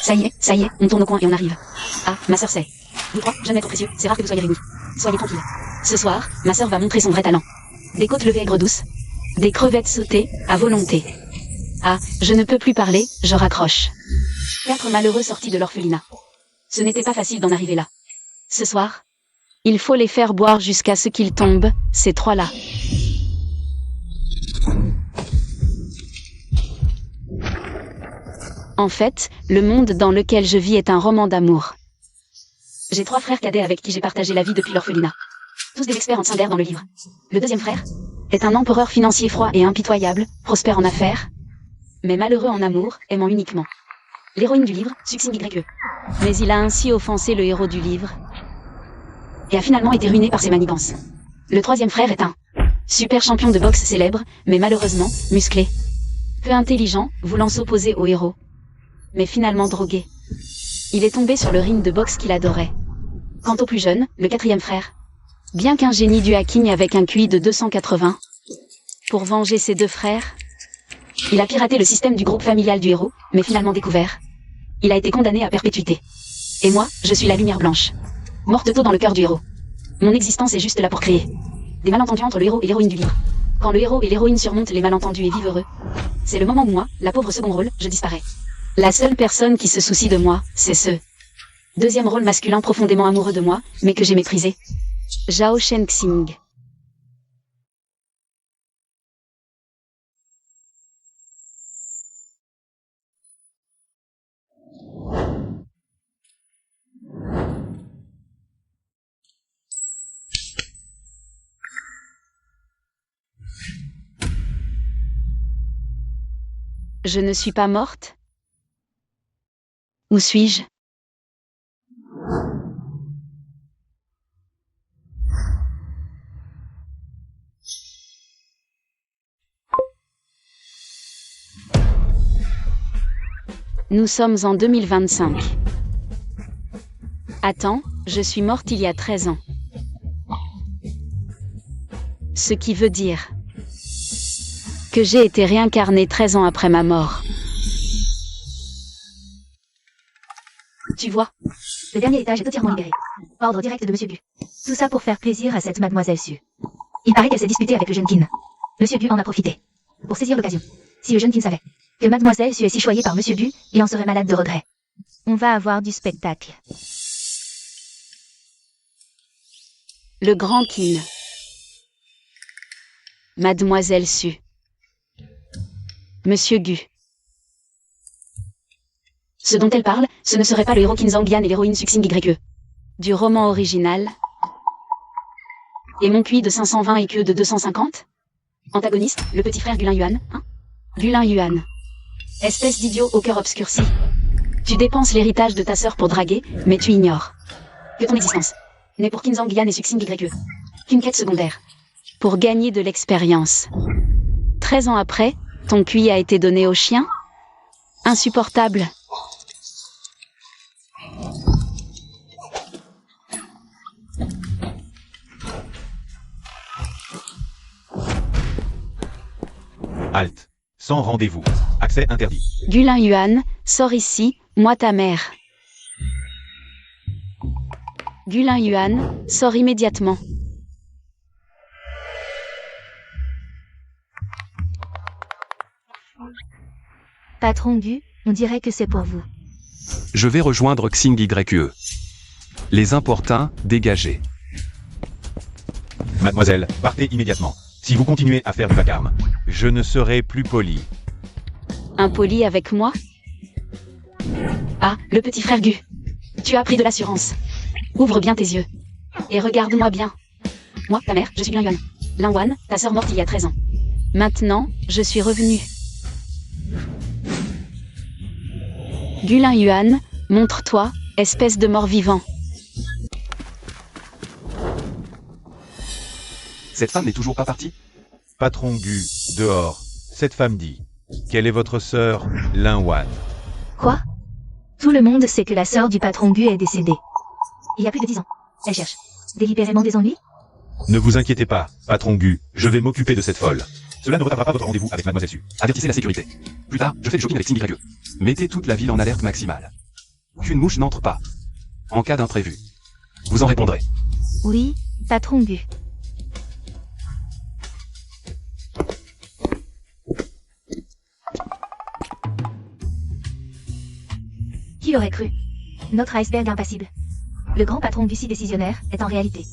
Ça y est, on tourne au coin et on arrive. Ah, ma sœur c'est. Vous trois, jeunes êtres précieux, c'est rare que vous soyez réunis. Soyez tranquilles. Ce soir, ma sœur va montrer son vrai talent. Des côtes levées aigres douces. Des crevettes sautées, à volonté. Ah, je ne peux plus parler, je raccroche. 4 malheureux sortis de l'orphelinat. Ce n'était pas facile d'en arriver là. Ce soir, il faut les faire boire jusqu'à ce qu'ils tombent, ces trois-là. En fait, le monde dans lequel je vis est un roman d'amour. J'ai 3 frères cadets avec qui j'ai partagé la vie depuis l'orphelinat. Tous des experts en Tsundere dans le livre. Le deuxième frère est un empereur financier froid et impitoyable, prospère en affaires, mais malheureux en amour, aimant uniquement l'héroïne du livre, Suxing YE. Mais il a ainsi offensé le héros du livre et a finalement été ruiné par ses manigances. Le troisième frère est un super champion de boxe célèbre, mais malheureusement musclé, peu intelligent, voulant s'opposer au héros, mais finalement drogué. Il est tombé sur le ring de boxe qu'il adorait. Quant au plus jeune, le quatrième frère, bien qu'un génie du hacking avec un QI de 280, pour venger ses 2 frères, il a piraté le système du groupe familial du héros, mais finalement découvert. Il a été condamné à perpétuité. Et moi, je suis la lumière blanche. Morte tôt dans le cœur du héros. Mon existence est juste là pour créer des malentendus entre le héros et l'héroïne du livre. Quand le héros et l'héroïne surmontent les malentendus et vivent heureux, c'est le moment où moi, la pauvre second rôle, je disparais. La seule personne qui se soucie de moi, c'est ce deuxième rôle masculin profondément amoureux de moi, mais que j'ai méprisé. Zhao Shenxing. Je ne suis pas morte? Où suis-je? Nous sommes en 2025. Attends, je suis morte il y a 13 ans. Ce qui veut dire que j'ai été réincarnée 13 ans après ma mort. Tu vois, le dernier étage est entièrement libéré. Ordre direct de Monsieur Gu. Tout ça pour faire plaisir à cette mademoiselle Su. Il paraît qu'elle s'est disputée avec le jeune Qin. Monsieur Gu en a profité pour saisir l'occasion. Si le jeune Qin savait que mademoiselle Su est si choyée par Monsieur Gu, il en serait malade de regret. On va avoir du spectacle. Le grand Qin. Mademoiselle Su. Monsieur Gu. Ce dont elle parle, ce ne serait pas le héros Qin Zhangyan et l'héroïne Suxing YE. Du roman original. Et mon QI de 520 et que de 250? Antagoniste, le petit frère Gulin Yuan, hein? Gulin Yuan. Espèce d'idiot au cœur obscurci. Tu dépenses l'héritage de ta sœur pour draguer, mais tu ignores que ton existence n'est pour Qin Zhangyan et Suxing YE qu'une quête secondaire. Pour gagner de l'expérience. 13 ans après, ton QI a été donné au chien? Insupportable. Halte. Sans rendez-vous. Accès interdit. Gulin Yuan, sors ici, moi ta mère. Gulin Yuan, sors immédiatement. Patron Gu, on dirait que c'est pour vous. Je vais rejoindre Xing YE. Les importuns, dégagés. Mademoiselle, partez immédiatement. Si vous continuez à faire du vacarme, je ne serai plus poli. Impoli avec moi? Ah, le petit frère Gu. Tu as pris de l'assurance. Ouvre bien tes yeux. Et regarde-moi bien. Moi, ta mère, je suis Lin Yuan. Lin Wan, ta sœur morte il y a 13 ans. Maintenant, je suis revenue. Gulin Yuan, montre-toi, espèce de mort-vivant. Cette femme n'est toujours pas partie? Patron Gu, dehors. Cette femme dit. Quelle est votre sœur, Lin Wan? Quoi? Tout le monde sait que la sœur du patron Gu est décédée. Il y a plus de 10 ans. Elle cherche délibérément des ennuis? Ne vous inquiétez pas, patron Gu, je vais m'occuper de cette folle. Cela ne retardera pas votre rendez-vous avec mademoiselle Su. Avertissez la sécurité. Plus tard, je fais le shopping avec Xing YE. Mettez toute la ville en alerte maximale. qu'une mouche n'entre pas. En cas d'imprévu. Vous en répondrez. Oui, patron Gu. Qui aurait cru? Notre iceberg impassible. Le grand patron Gu si décisionnaire est en réalité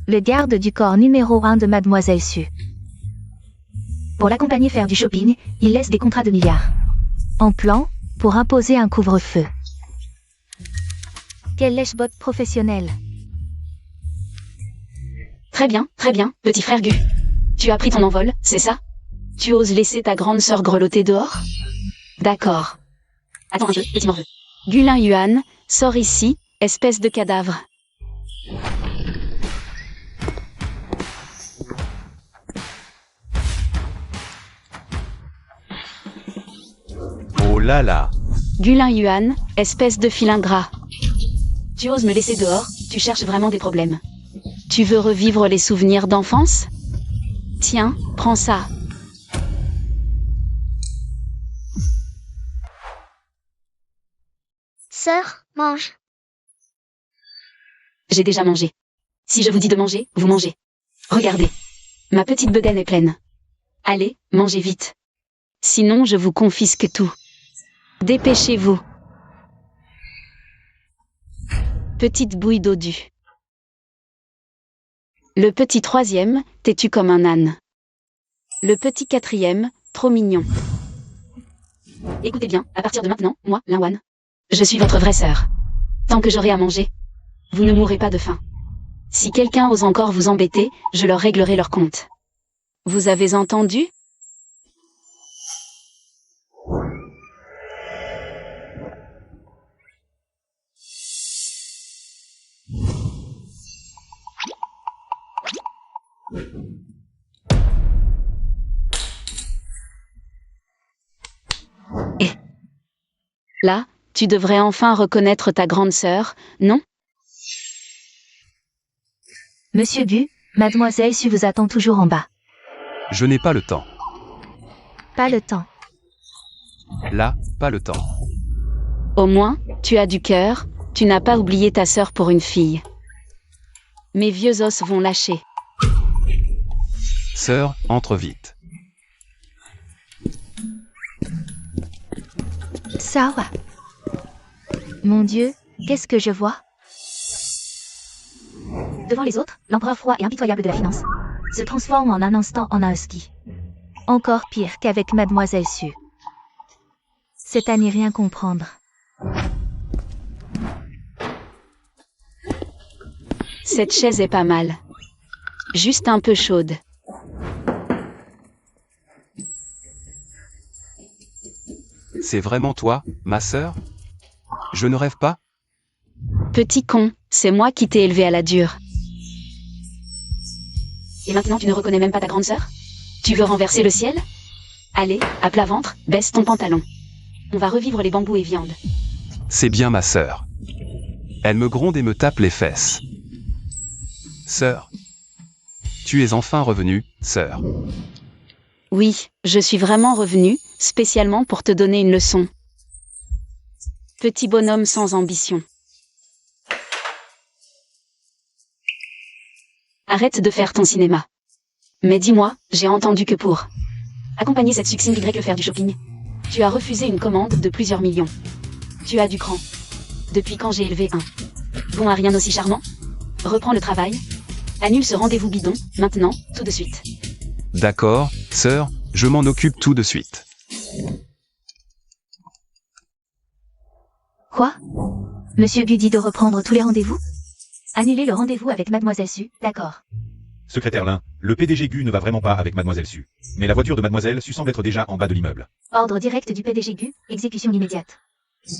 le garde du corps numéro 1 de Mademoiselle Su. Pour l'accompagner faire du shopping, il laisse des contrats de milliards. En plan, pour imposer un couvre-feu. Quel lèche-bot professionnel. Très bien, petit frère Gu. Tu as pris ton envol, c'est ça? Tu oses laisser ta grande sœur grelotter dehors? D'accord. Attends un peu, petit morveux. Gulin Yuan, sors ici, espèce de cadavre. Oh là là. Gulin Yuan, espèce de filin gras. Tu oses me laisser dehors, tu cherches vraiment des problèmes. Tu veux revivre les souvenirs d'enfance? Tiens, prends ça. Sœur, mange. J'ai déjà mangé. Si je vous dis de manger, vous mangez. Regardez. Ma petite bedaine est pleine. Allez, mangez vite. Sinon je vous confisque tout. Dépêchez-vous. Petite bouille dodue. Le petit troisième, têtu comme un âne. Le petit quatrième, trop mignon. Écoutez bien, à partir de maintenant, moi, Linwan, je suis votre vraie sœur. Tant que j'aurai à manger, vous ne mourrez pas de faim. Si quelqu'un ose encore vous embêter, je leur réglerai leur compte. Vous avez entendu? Et là, tu devrais enfin reconnaître ta grande sœur, non? Monsieur Gu, Mademoiselle Su vous attend toujours en bas. Je n'ai pas le temps. Pas le temps. Là, pas le temps. Au moins, tu as du cœur, tu n'as pas oublié ta sœur pour une fille. Mes vieux os vont lâcher. Sœur, entre vite. Sawa. Mon Dieu, qu'est-ce que je vois? Devant les autres, l'empereur froid et impitoyable de la finance se transforme en un instant en un husky. Encore pire qu'avec Mademoiselle Su. C'est à n'y rien comprendre. Cette chaise est pas mal. Juste un peu chaude. C'est vraiment toi, ma sœur? Je ne rêve pas? Petit con, c'est moi qui t'ai élevé à la dure. Et maintenant tu ne reconnais même pas ta grande sœur? Tu veux renverser le ciel? Allez, à plat ventre, baisse ton pantalon. On va revivre les bambous et viande. C'est bien ma sœur. Elle me gronde et me tape les fesses. Sœur. Tu es enfin revenue, sœur. Oui, je suis vraiment revenue, spécialement pour te donner une leçon. Petit bonhomme sans ambition. Arrête de faire ton cinéma. Mais dis-moi, j'ai entendu que pour accompagner cette succine Y faire du shopping, tu as refusé une commande de plusieurs millions. Tu as du cran. Depuis quand j'ai élevé un bon à rien aussi charmant? Reprends le travail. Annule ce rendez-vous bidon, maintenant, tout de suite. D'accord, sœur, je m'en occupe tout de suite. Quoi? Monsieur Gu dit de reprendre tous les rendez-vous? Annuler le rendez-vous avec Mademoiselle Su, d'accord. Secrétaire Lin, le PDG Gu ne va vraiment pas avec Mademoiselle Su. Mais la voiture de Mademoiselle Su semble être déjà en bas de l'immeuble. Ordre direct du PDG Gu, exécution immédiate.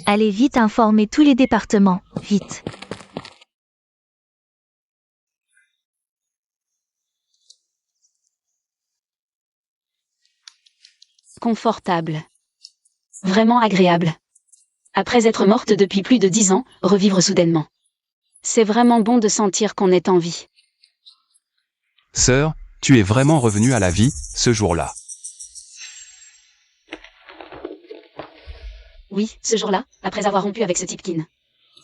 Allez vite informer tous les départements, vite. Confortable. Vraiment agréable. Après être morte depuis plus de 10 ans, revivre soudainement. C'est vraiment bon de sentir qu'on est en vie. Sœur, tu es vraiment revenue à la vie, ce jour-là. Oui, ce jour-là, après avoir rompu avec ce type Kin.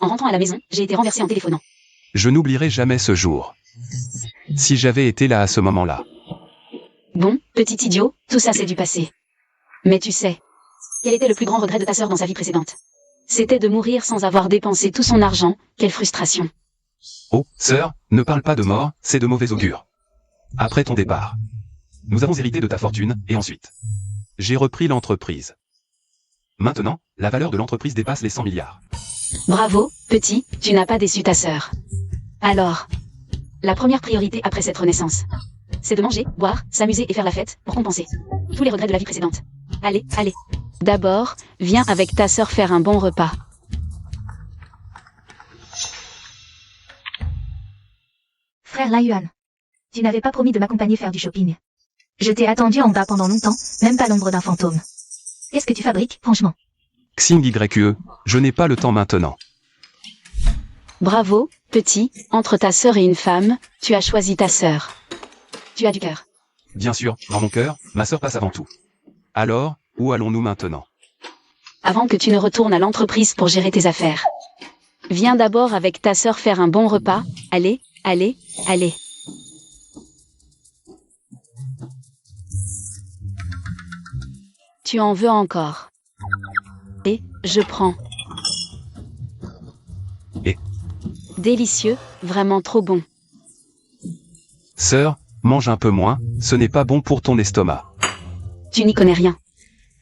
En rentrant à la maison, j'ai été renversé en téléphonant. Je n'oublierai jamais ce jour. Si j'avais été là à ce moment-là. Bon, petit idiot, tout ça c'est du passé. Mais tu sais, quel était le plus grand regret de ta sœur dans sa vie précédente? C'était de mourir sans avoir dépensé tout son argent, quelle frustration. Oh, sœur, ne parle pas de mort, c'est de mauvais augure. Après ton départ, nous avons hérité de ta fortune, et ensuite, j'ai repris l'entreprise. Maintenant, la valeur de l'entreprise dépasse les 100 milliards. Bravo, petit, tu n'as pas déçu ta sœur. Alors, la première priorité après cette renaissance, c'est de manger, boire, s'amuser et faire la fête pour compenser tous les regrets de la vie précédente. Allez, allez. D'abord, viens avec ta sœur faire un bon repas. Frère Lin Yuan, tu n'avais pas promis de m'accompagner faire du shopping. Je t'ai attendu en bas pendant longtemps, même pas l'ombre d'un fantôme. Qu'est-ce que tu fabriques, franchement? Xing YE, je n'ai pas le temps maintenant. Bravo, petit, entre ta sœur et une femme, tu as choisi ta sœur. Tu as du cœur. Bien sûr, dans mon cœur, ma sœur passe avant tout. Alors, où allons-nous maintenant? Avant que tu ne retournes à l'entreprise pour gérer tes affaires. Viens d'abord avec ta sœur faire un bon repas. Allez, allez, allez. Tu en veux encore. Et, je prends. Et délicieux, vraiment trop bon. Sœur, mange un peu moins, ce n'est pas bon pour ton estomac. Tu n'y connais rien.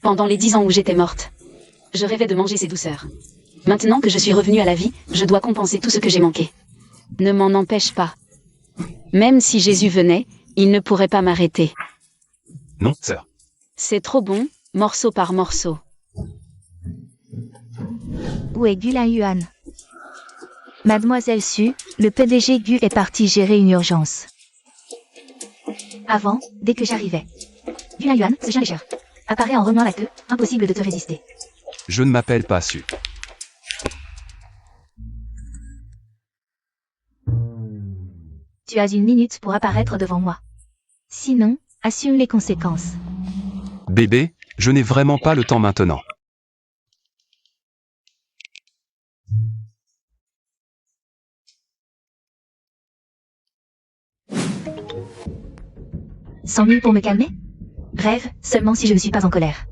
Pendant les 10 ans où j'étais morte, je rêvais de manger ces douceurs. Maintenant que je suis revenue à la vie, je dois compenser tout ce que j'ai manqué. Ne m'en empêche pas. Même si Jésus venait, il ne pourrait pas m'arrêter. Non, sœur. C'est trop bon, morceau par morceau. Où est Gu Lin Yuan? Mademoiselle Su, le PDG Gu est parti gérer une urgence. Avant, dès que j'arrivais. Gu Lin Yuan, ce chien lécheur, apparaît en remuant la queue, impossible de te résister. Je ne m'appelle pas Su. Tu as 1 minute pour apparaître devant moi. Sinon, assume les conséquences. Bébé, je n'ai vraiment pas le temps maintenant. « 100 000 pour me calmer? Rêve, seulement si je ne suis pas en colère.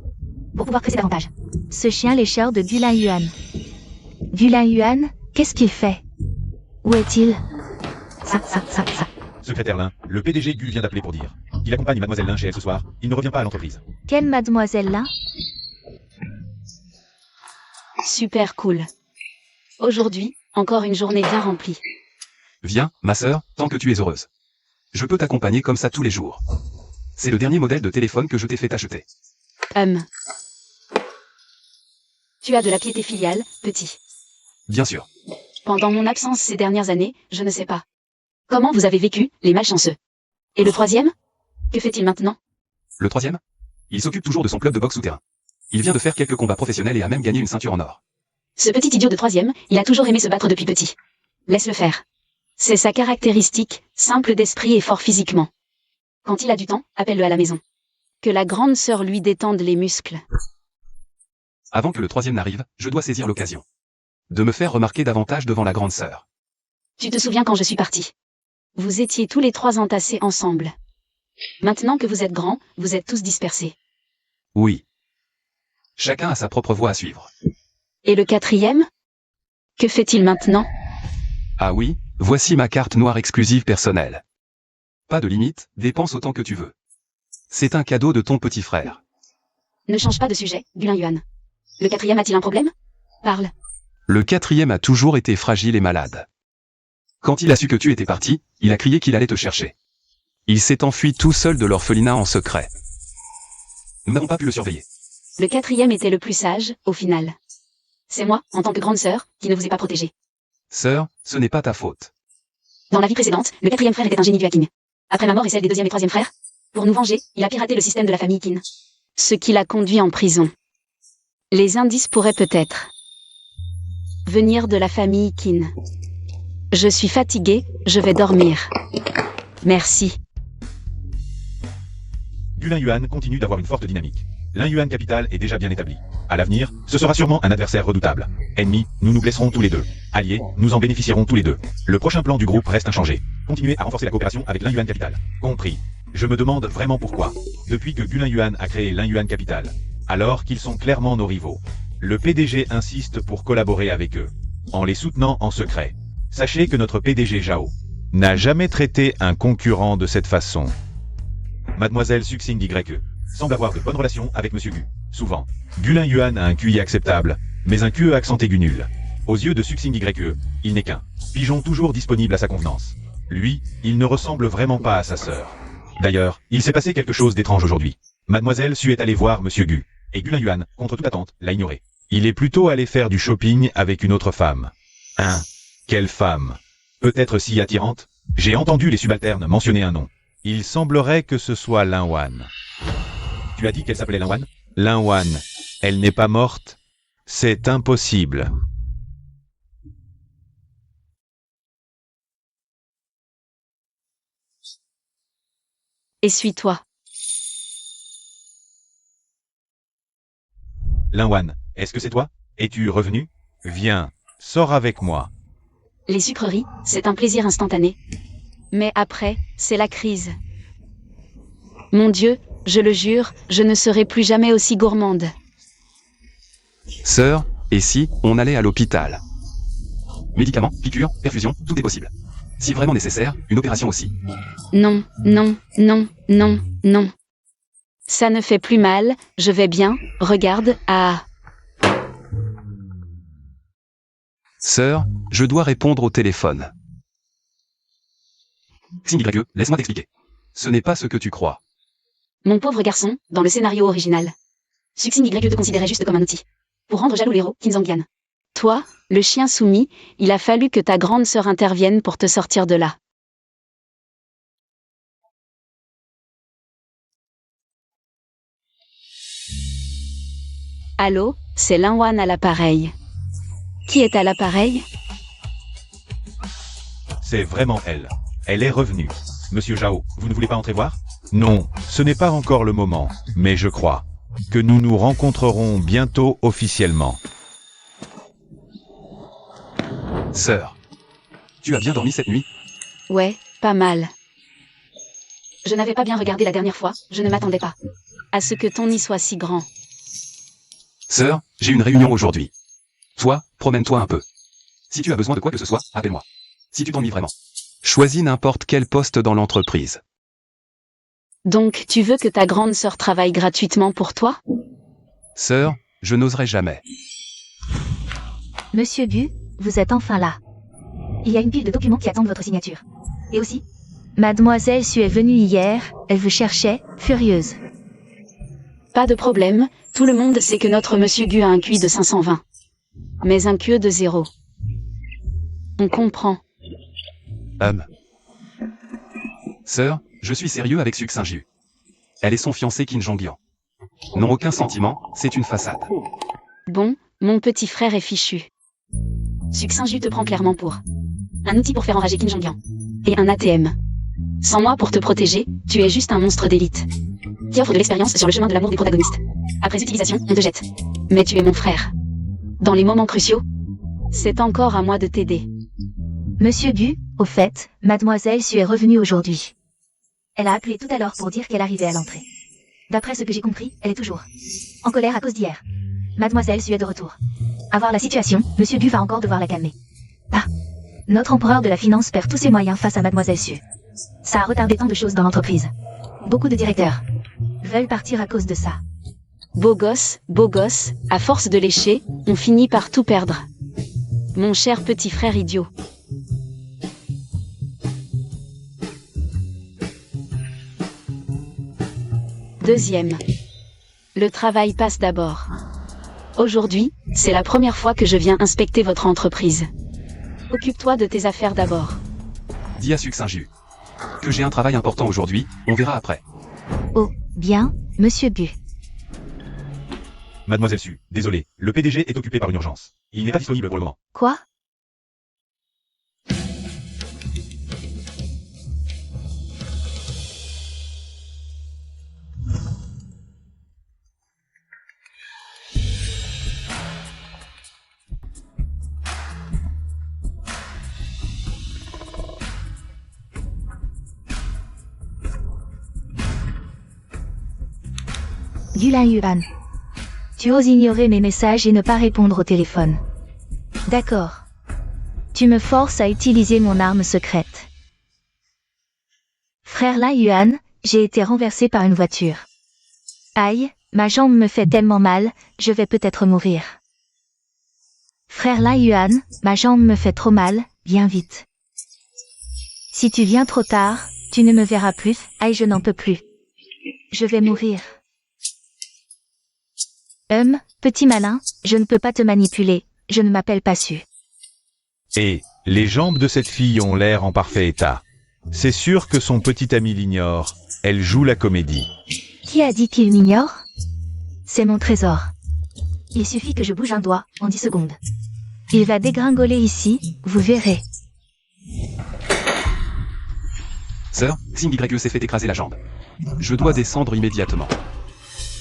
Pour pouvoir presser davantage. Ce chien lécheur de Gu Lin Yuan. Gu Lin Yuan, qu'est-ce qu'il fait? Où est-il? Ça. Secrétaire Lin, le PDG Gu vient d'appeler pour dire qu'il accompagne Mademoiselle Lin chez elle ce soir. Il ne revient pas à l'entreprise. Quelle mademoiselle là? Super cool. Aujourd'hui, encore une journée bien remplie. Viens, ma sœur, tant que tu es heureuse. Je peux t'accompagner comme ça tous les jours. C'est le dernier modèle de téléphone que je t'ai fait acheter. Tu as de la piété filiale, petit. Bien sûr. Pendant mon absence ces dernières années, je ne sais pas. Comment vous avez vécu, les malchanceux? Et le troisième? Que fait-il maintenant? Le troisième? Il s'occupe toujours de son club de boxe souterrain. Il vient de faire quelques combats professionnels et a même gagné une ceinture en or. Ce petit idiot de troisième, il a toujours aimé se battre depuis petit. Laisse-le faire. C'est sa caractéristique, simple d'esprit et fort physiquement. Quand il a du temps, appelle-le à la maison. Que la grande sœur lui détende les muscles. Avant que le troisième n'arrive, je dois saisir l'occasion de me faire remarquer davantage devant la grande sœur. Tu te souviens quand je suis partie? Vous étiez tous les 3 entassés ensemble. Maintenant que vous êtes grands, vous êtes tous dispersés. Oui. Chacun a sa propre voie à suivre. Et le quatrième? Que fait-il maintenant? Ah oui, voici ma carte noire exclusive personnelle. Pas de limite, dépense autant que tu veux. C'est un cadeau de ton petit frère. Ne change pas de sujet, Gu Lin Yuan. Le quatrième a-t-il un problème? Parle. Le quatrième a toujours été fragile et malade. Quand il a su que tu étais parti, il a crié qu'il allait te chercher. Il s'est enfui tout seul de l'orphelinat en secret. Nous n'avons pas pu le surveiller. Le quatrième était le plus sage, au final. C'est moi, en tant que grande sœur, qui ne vous ai pas protégé. Sœur, ce n'est pas ta faute. Dans la vie précédente, le quatrième frère était un génie du hacking. Après ma mort et celle des deuxième et troisième frères, pour nous venger, il a piraté le système de la famille Qin. Ce qui l'a conduit en prison. Les indices pourraient peut-être venir de la famille Qin. Je suis fatigué, je vais dormir. Merci. Gu Lin Yuan continue d'avoir une forte dynamique. Lin Yuan Capital est déjà bien établi. À l'avenir, ce sera sûrement un adversaire redoutable. Ennemi, nous nous blesserons tous les deux. Alliés, nous en bénéficierons tous les deux. Le prochain plan du groupe reste inchangé. Continuez à renforcer la coopération avec l'In Yuan Capital. Compris. Je me demande vraiment pourquoi. Depuis que Gulin Yuan a créé l'In Yuan Capital, alors qu'ils sont clairement nos rivaux, le PDG insiste pour collaborer avec eux, en les soutenant en secret. Sachez que notre PDG Zhao N'a jamais traité un concurrent de cette façon. Mademoiselle Suxing YE semble avoir de bonnes relations avec Monsieur Gu. Souvent, Gulin Yuan a un QI acceptable, mais un QE accent aigu nul. Aux yeux de Suxing YE, il n'est qu'un pigeon toujours disponible à sa convenance. Lui, il ne ressemble vraiment pas à sa sœur. D'ailleurs, il s'est passé quelque chose d'étrange aujourd'hui. Mademoiselle Su est allée voir Monsieur Gu, et Gulin Yuan, contre toute attente, l'a ignoré. Il est plutôt allé faire du shopping avec une autre femme. Hein? Quelle femme? Peut-être si attirante. J'ai entendu les subalternes mentionner un nom. Il semblerait que ce soit Lin Wan. Tu as dit qu'elle s'appelait Lin Wan? Lin Wan, elle n'est pas morte? C'est impossible. Essuie-toi. Lin Wan, est-ce que c'est toi? Es-tu revenu? Viens, sors avec moi. Les sucreries, c'est un plaisir instantané. Mais après, c'est la crise. Mon Dieu, je le jure, je ne serai plus jamais aussi gourmande. Sœur, et si on allait à l'hôpital? Médicaments, piqûres, perfusion, tout est possible. Si vraiment nécessaire, une opération aussi. Non, non, non, non, non. Ça ne fait plus mal, je vais bien, regarde, ah. Sœur, je dois répondre au téléphone. Xing YE, laisse-moi t'expliquer. Ce n'est pas ce que tu crois. Mon pauvre garçon, dans le scénario original. Suxing YE te considérait juste comme un outil. Pour rendre jaloux l'héros, Qin Zhangyan. Toi, le chien soumis, il a fallu que ta grande sœur intervienne pour te sortir de là. Allô, c'est Lin Wan à l'appareil. Qui est à l'appareil? C'est vraiment elle. Elle est revenue. Monsieur Zhao, vous ne voulez pas entrer voir? Non, ce n'est pas encore le moment, mais je crois que nous nous rencontrerons bientôt officiellement. Sœur, tu as bien dormi cette nuit? Ouais, pas mal. Je n'avais pas bien regardé la dernière fois, je ne m'attendais pas à ce que ton nid soit si grand. Sœur, j'ai une réunion aujourd'hui. Toi, promène-toi un peu. Si tu as besoin de quoi que ce soit, appelle-moi. Si tu t'ennuies vraiment. Choisis n'importe quel poste dans l'entreprise. Donc, tu veux que ta grande sœur travaille gratuitement pour toi? Sœur, je n'oserais jamais. Monsieur Bu, vous êtes enfin là. Il y a une pile de documents qui attendent votre signature. Et aussi, Mademoiselle Su est venue hier, elle vous cherchait, furieuse. Pas de problème, tout le monde sait que notre Monsieur Gu a un QI de 520. Mais un QE de 0. On comprend. Sœur, je suis sérieux avec Suxing. Elle et son fiancé Qin Zhangyan. N'ont aucun sentiment, c'est une façade. Bon, mon petit frère est fichu. Suxing te prend clairement pour un outil pour faire enrager Qin Zhangyan. Et un ATM. Sans moi pour te protéger, tu es juste un monstre d'élite. Qui offre de l'expérience sur le chemin de l'amour des protagonistes. Après utilisation, on te jette. Mais tu es mon frère. Dans les moments cruciaux, c'est encore à moi de t'aider. Monsieur Bu, au fait, Mademoiselle Su est revenue aujourd'hui. Elle a appelé tout à l'heure pour dire qu'elle arrivait à l'entrée. D'après ce que j'ai compris, elle est toujours en colère à cause d'hier. Mademoiselle Su est de retour. À voir la situation, Monsieur Bu va encore devoir la calmer. Ah, notre empereur de la finance perd tous ses moyens face à Mademoiselle Su. Ça a retardé tant de choses dans l'entreprise. Beaucoup de directeurs veulent partir à cause de ça. Beau gosse, à force de lécher, on finit par tout perdre. Mon cher petit frère idiot. Deuxième. Le travail passe d'abord. Aujourd'hui, c'est la première fois que je viens inspecter votre entreprise. Occupe-toi de tes affaires d'abord. Dis à Suxing que j'ai un travail important aujourd'hui, on verra après. Oh, bien, Monsieur Bu. Mademoiselle Su, désolé, le PDG est occupé par une urgence. Il n'est pas disponible pour le moment. Quoi? Gulin Yuan. Tu oses ignorer mes messages et ne pas répondre au téléphone. D'accord. Tu me forces à utiliser mon arme secrète. Frère Lai Yuan, j'ai été renversé par une voiture. Aïe, ma jambe me fait tellement mal, je vais peut-être mourir. Frère Lai Yuan, ma jambe me fait trop mal, viens vite. Si tu viens trop tard, tu ne me verras plus, aïe je n'en peux plus. Je vais mourir. Petit malin, je ne peux pas te manipuler, je ne m'appelle pas Su. Et les jambes de cette fille ont l'air en parfait état. C'est sûr que son petit ami l'ignore. Elle joue la comédie. Qui a dit qu'il m'ignore? C'est mon trésor. Il suffit que je bouge un doigt, en 10 secondes. Il va dégringoler ici, vous verrez. Sœur, Xing YE s'est fait écraser la jambe. Je dois descendre immédiatement.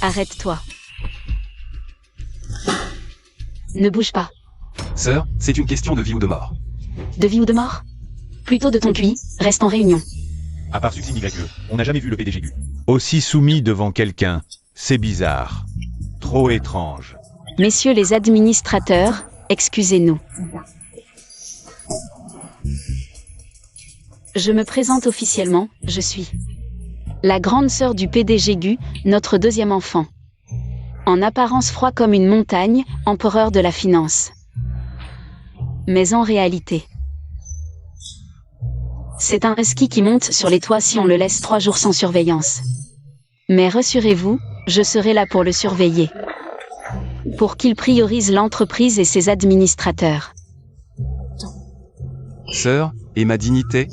Arrête-toi. Ne bouge pas. Sœur, c'est une question de vie ou de mort. De vie ou de mort? Plutôt de ton QI, reste en réunion. À part Suxing YE, on n'a jamais vu le PDG Gu. Aussi soumis devant quelqu'un, c'est bizarre. Trop étrange. Messieurs les administrateurs, excusez-nous. Je me présente officiellement, je suis la grande sœur du PDG Gu, notre deuxième enfant. En apparence froid comme une montagne, empereur de la finance. Mais en réalité, c'est un husky qui monte sur les toits si on le laisse 3 jours sans surveillance. Mais rassurez-vous, je serai là pour le surveiller. Pour qu'il priorise l'entreprise et ses administrateurs. Sœur, et ma dignité?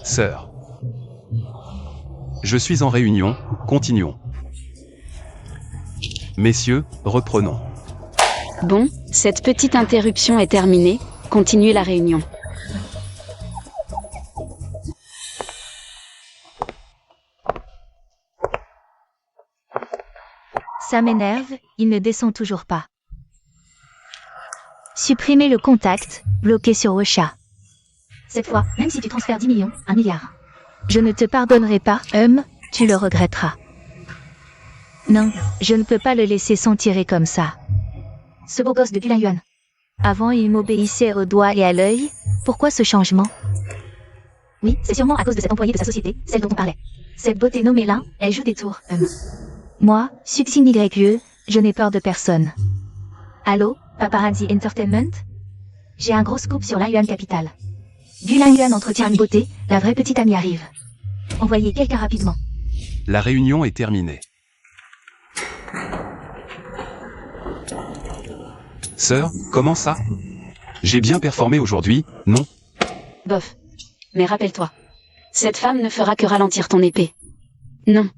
Sœur. Je suis en réunion, continuons. Messieurs, reprenons. Bon, cette petite interruption est terminée, continuez la réunion. Ça m'énerve, il ne descend toujours pas. Supprimez le contact, bloqué sur WeChat. Cette fois, même si tu transfères 10 millions, 1 milliard. Je ne te pardonnerai pas, tu le regretteras. Non, je ne peux pas le laisser s'en tirer comme ça. Ce beau gosse de Gulin Yuan. Avant, il m'obéissait au doigt et à l'œil, pourquoi ce changement? Oui, c'est sûrement à cause de cette employée de sa société, celle dont on parlait. Cette beauté nommée là, elle joue des tours, Moi, Suxing YE, je n'ai peur de personne. Allô, Paparazzi Entertainment? J'ai un gros scoop sur Yuan Capital. Gulin Yuan entretient une beauté, la vraie petite amie arrive. Envoyez quelqu'un rapidement. La réunion est terminée. Sœur, comment ça? J'ai bien performé aujourd'hui, non? Bof. Mais rappelle-toi, cette femme ne fera que ralentir ton épée. Non.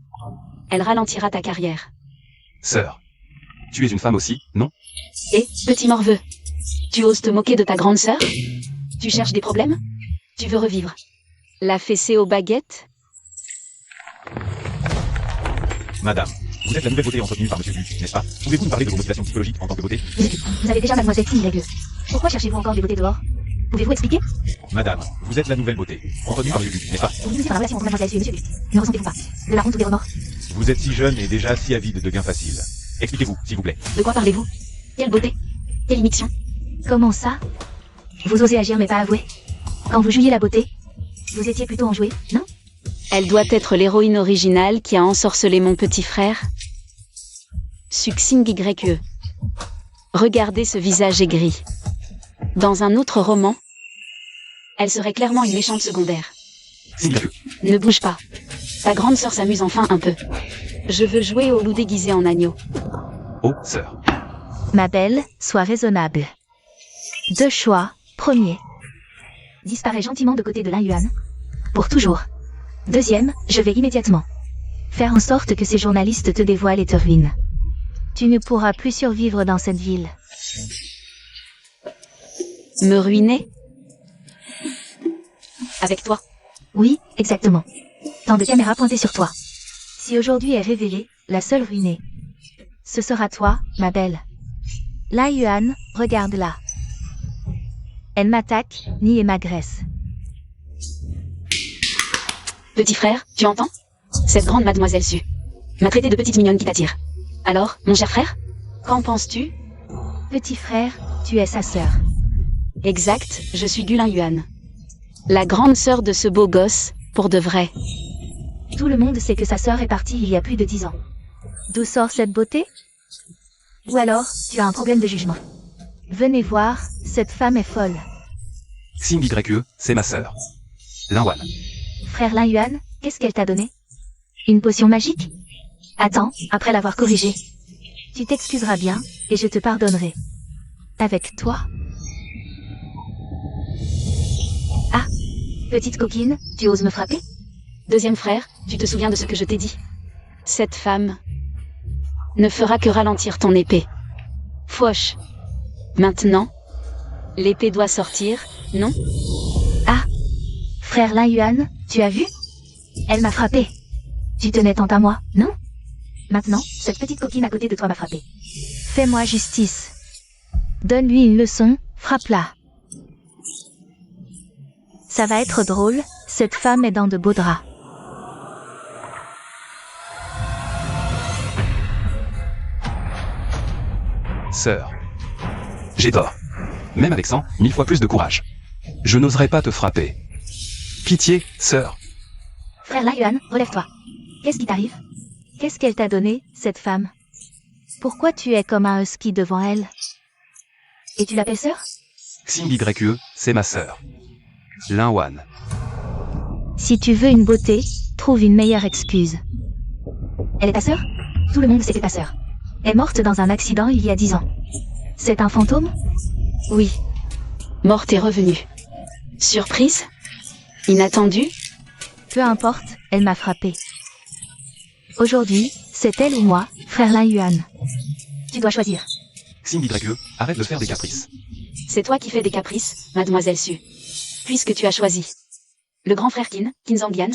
Elle ralentira ta carrière. Sœur. Tu es une femme aussi, non? Et, petit morveux, tu oses te moquer de ta grande sœur? Tu cherches des problèmes? Tu veux revivre la fessée aux baguettes? Madame, vous êtes la nouvelle beauté entretenue par Monsieur Gu, n'est-ce pas? Pouvez-vous nous parler de vos motivations psychologiques en tant que beauté? Vous avez déjà mademoiselle Xing YE. Pourquoi cherchez-vous encore des beautés dehors? Pouvez-vous expliquer? Madame, vous êtes la nouvelle beauté entretenue par Monsieur Gu, n'est-ce pas? Vous vous par la relation entre mademoiselle Xu et Monsieur Gu. Ne ressentez-vous pas de la honte ou des remords? Vous êtes si jeune et déjà si avide de gains faciles. Expliquez-vous, s'il vous plaît. De quoi parlez-vous? Quelle beauté? Quelle immixtion? Comment ça? Vous osez agir mais pas avouer? Quand vous jouiez la beauté, vous étiez plutôt enjoué, non? Elle doit être l'héroïne originale qui a ensorcelé mon petit frère. Suxing YE. Regardez ce visage aigri. Dans un autre roman, elle serait clairement une méchante secondaire. Xing YE. Ne bouge pas. Ta grande sœur s'amuse enfin un peu. Je veux jouer au loup déguisé en agneau. Oh, sœur. Ma belle, sois raisonnable. 2 choix. Premier. Disparaît gentiment de côté de Yuan. Pour toujours. Deuxième, je vais immédiatement faire en sorte que ces journalistes te dévoilent et te ruinent. Tu ne pourras plus survivre dans cette ville. Me ruiner? Avec toi? Oui, exactement. Tant de caméras pointées sur toi. Si aujourd'hui est révélée, la seule ruinée, ce sera toi, ma belle. Yuan, regarde-la. Elle m'attaque, nie et m'agresse. Petit frère, tu entends? Cette grande mademoiselle Su. m'a traité de petite mignonne qui t'attire. Alors, mon cher frère, qu'en penses-tu? Petit frère, tu es sa sœur. Exact, je suis Gulin Yuan. La grande sœur de ce beau gosse, pour de vrai. Tout le monde sait que sa sœur est partie il y a plus de 10 ans. D'où sort cette beauté? Ou alors, tu as un problème de jugement. Venez voir, cette femme est folle. Xing YE, c'est ma sœur. Lin Wan. Frère Lin Yuan, qu'est-ce qu'elle t'a donné? Une potion magique? Attends, après l'avoir corrigée. Tu t'excuseras bien, et je te pardonnerai. Avec toi? Ah, petite coquine, tu oses me frapper? Deuxième frère, tu te souviens de ce que je t'ai dit? Cette femme ne fera que ralentir ton épée. Fouoche. Maintenant, l'épée doit sortir, non? Ah, frère Lin Yuan, tu as vu? Elle m'a frappé. Tu tenais tant à moi, non? Maintenant, cette petite coquine à côté de toi m'a frappé. Fais-moi justice. Donne-lui une leçon, frappe-la. Ça va être drôle, cette femme est dans de beaux draps. Sœur. J'ai tort. Même avec 100, 1000 fois plus de courage. Je n'oserais pas te frapper. Pitié, sœur. Frère Lin Yuan, relève-toi. Qu'est-ce qui t'arrive? Qu'est-ce qu'elle t'a donné, cette femme? Pourquoi tu es comme un husky devant elle? Et tu l'appelles sœur? Xing YE, c'est ma sœur. Lin Wan. Si tu veux une beauté, trouve une meilleure excuse. Elle est ta sœur? Tout le monde sait que ta sœur est morte dans un accident il y a 10 ans. C'est un fantôme? Oui. Morte et revenue. Surprise? Inattendue? Peu importe, elle m'a frappé. Aujourd'hui, c'est elle ou moi, frère Lin Yuan. Tu dois choisir. Xing YE, arrête de faire des caprices. C'est toi qui fais des caprices, mademoiselle Su. Puisque tu as choisi le grand frère Qin Zhangyan,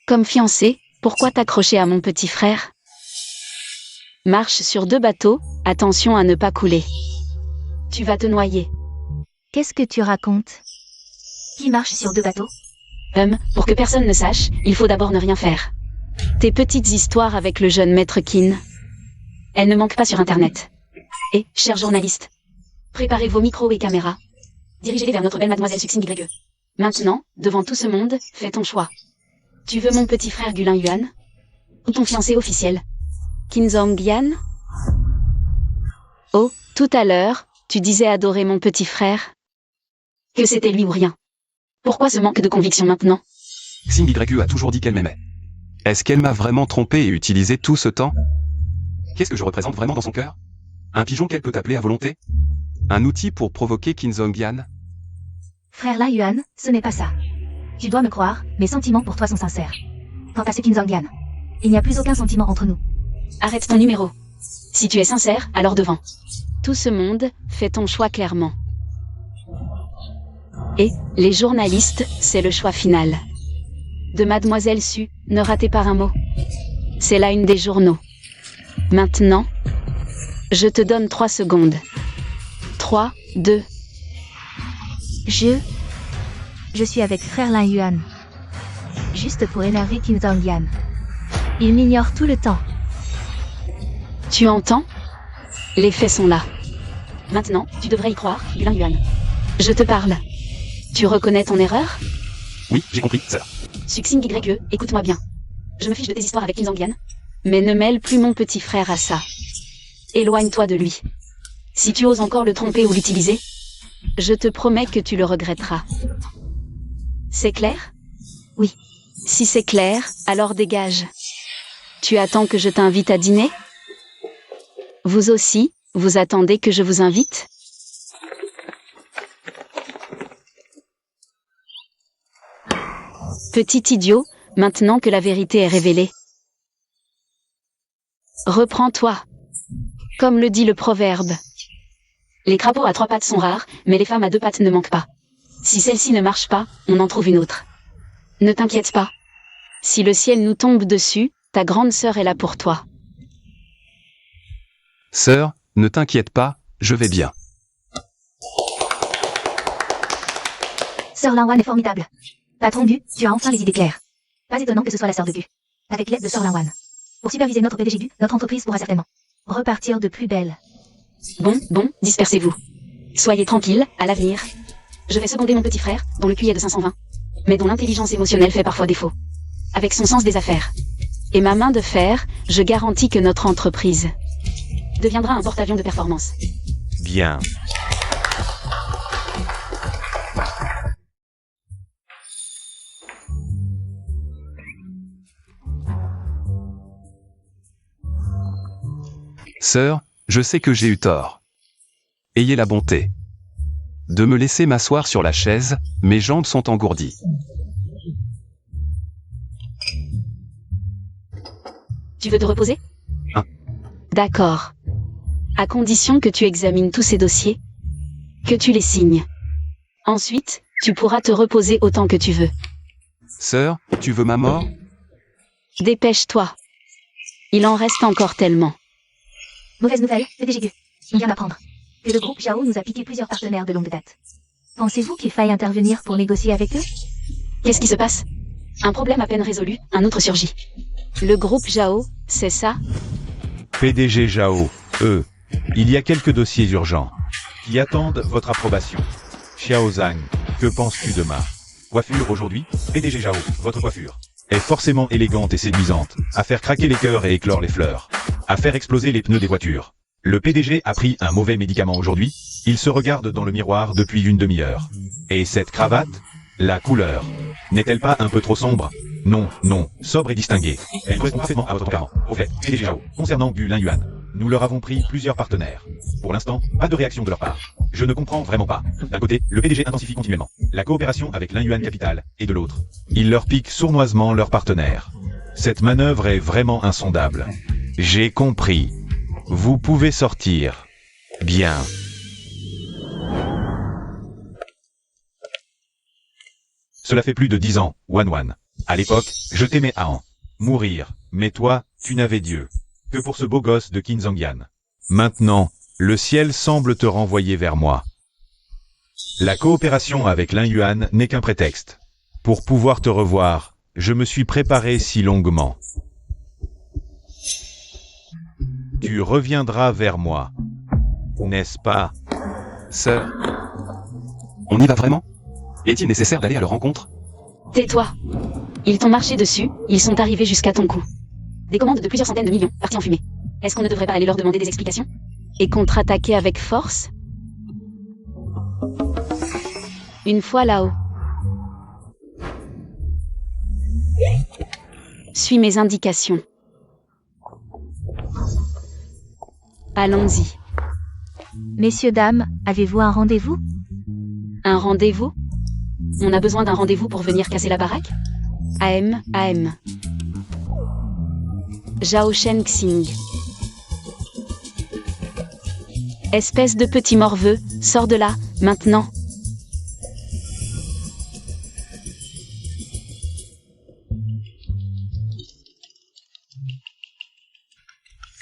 comme fiancé, pourquoi t'accrocher à mon petit frère? Marche sur 2 bateaux, attention à ne pas couler. Tu vas te noyer. Qu'est-ce que tu racontes? Qui marche sur 2 bateaux? Pour que personne ne sache, il faut d'abord ne rien faire. Tes petites histoires avec le jeune maître Qin. Elles ne manquent pas sur Internet. Et, chers journalistes, préparez vos micros et caméras. Dirigez-les vers notre belle mademoiselle Suxing YE. Maintenant, devant tout ce monde, fais ton choix. Tu veux mon petit frère Gulin Yuan? Ou ton fiancé officiel, Qin Zhangyan? Oh, tout à l'heure, tu disais adorer mon petit frère. Que c'était lui ou rien. Pourquoi ce manque de conviction maintenant? Xing YE a toujours dit qu'elle m'aimait. Est-ce qu'elle m'a vraiment trompé et utilisé tout ce temps? Qu'est-ce que je représente vraiment dans son cœur? Un pigeon qu'elle peut appeler à volonté? Un outil pour provoquer Qin Zhangyan? Frère Lin Yuan, ce n'est pas ça. Tu dois me croire, mes sentiments pour toi sont sincères. Quant à ce Qin Zhangyan, il n'y a plus aucun sentiment entre nous. Arrête ton numéro. Si tu es sincère, alors devant tout ce monde, fais ton choix clairement. Et, les journalistes, c'est le choix final. De mademoiselle Su, ne ratez pas un mot. C'est la une des journaux. Maintenant, je te donne 3 secondes. 3, 2... Je suis avec frère Lin Yuan. Juste pour énerver Qin Zhangyan. Il m'ignore tout le temps. Tu entends? Les faits sont là. Maintenant, tu devrais y croire, Gulin Yuan. Je te parle. Tu reconnais ton erreur? Oui, j'ai compris, sœur. Suxing YE, écoute-moi bien. Je me fiche de tes histoires avec Qin Zhangyan. Mais ne mêle plus mon petit frère à ça. Éloigne-toi de lui. Si tu oses encore le tromper ou l'utiliser, je te promets que tu le regretteras. C'est clair? Oui. Si c'est clair, alors dégage. Tu attends que je t'invite à dîner? Vous aussi, vous attendez que je vous invite? Petit idiot, maintenant que la vérité est révélée. Reprends-toi. Comme le dit le proverbe. Les crapauds à 3 pattes sont rares, mais les femmes à 2 pattes ne manquent pas. Si celle-ci ne marche pas, on en trouve une autre. Ne t'inquiète pas. Si le ciel nous tombe dessus, ta grande sœur est là pour toi. Sœur, ne t'inquiète pas, je vais bien. Sœur Lin Wan est formidable. Patron Gu, tu as enfin les idées claires. Pas étonnant que ce soit la sœur de Gu. Avec l'aide de Sœur Lin Wan. Pour superviser notre PDG, notre entreprise pourra certainement repartir de plus belle. Bon, dispersez-vous. Soyez tranquille, à l'avenir. Je vais seconder mon petit frère, dont le QI est de 520, mais dont l'intelligence émotionnelle fait parfois défaut. Avec son sens des affaires. Et ma main de fer, je garantis que notre entreprise deviendra un porte-avions de performance. Bien. Sœur, je sais que j'ai eu tort. Ayez la bonté de me laisser m'asseoir sur la chaise, mes jambes sont engourdies. Tu veux te reposer? Hein? D'accord. À condition que tu examines tous ces dossiers, que tu les signes. Ensuite, tu pourras te reposer autant que tu veux. Sœur, tu veux ma mort? Dépêche-toi. Il en reste encore tellement. Mauvaise nouvelle, PDG. On vient d'apprendre que le groupe Zhao nous a piqué plusieurs partenaires de longue date. Pensez-vous qu'il faille intervenir pour négocier avec eux? Qu'est-ce qui se passe? Un problème à peine résolu, un autre surgit. Le groupe Zhao, c'est ça? PDG Zhao, il y a quelques dossiers urgents qui attendent votre approbation. Xiao Zhang, que penses-tu de ma coiffure aujourd'hui? PDG Zhao, votre coiffure est forcément élégante et séduisante, à faire craquer les cœurs et éclore les fleurs, à faire exploser les pneus des voitures. Le PDG a pris un mauvais médicament aujourd'hui, il se regarde dans le miroir depuis une demi-heure. Et cette cravate, la couleur, n'est-elle pas un peu trop sombre? Non, sobre et distinguée. Elle correspond parfaitement à votre tempérament. Au fait, PDG Zhao, concernant Gu Yuan, nous leur avons pris plusieurs partenaires. Pour l'instant, pas de réaction de leur part. Je ne comprends vraiment pas. D'un côté, le PDG intensifie continuellement la coopération avec Yuan Capital, et de l'autre, il leur pique sournoisement leurs partenaires. Cette manœuvre est vraiment insondable. J'ai compris. Vous pouvez sortir. Bien. Cela fait plus de 10 ans, Wan. À l'époque, je t'aimais à en mourir, mais toi, tu n'avais Dieu que pour ce beau gosse de Qin Zhongyan. Maintenant, le ciel semble te renvoyer vers moi. La coopération avec Yuan n'est qu'un prétexte. Pour pouvoir te revoir, je me suis préparé si longuement. Tu reviendras vers moi, n'est-ce pas? Sœur, on y va vraiment? Est-il nécessaire d'aller à leur rencontre? Tais-toi. Ils t'ont marché dessus, ils sont arrivés jusqu'à ton cou. Des commandes de plusieurs centaines de millions, parties en fumée. Est-ce qu'on ne devrait pas aller leur demander des explications? Et contre-attaquer avec force? Une fois là-haut. Suis mes indications. Allons-y. Messieurs, dames, avez-vous un rendez-vous? Un rendez-vous? On a besoin d'un rendez-vous pour venir casser la baraque? AM. Zhao Shen Xing. Espèce de petit morveux, sors de là, maintenant.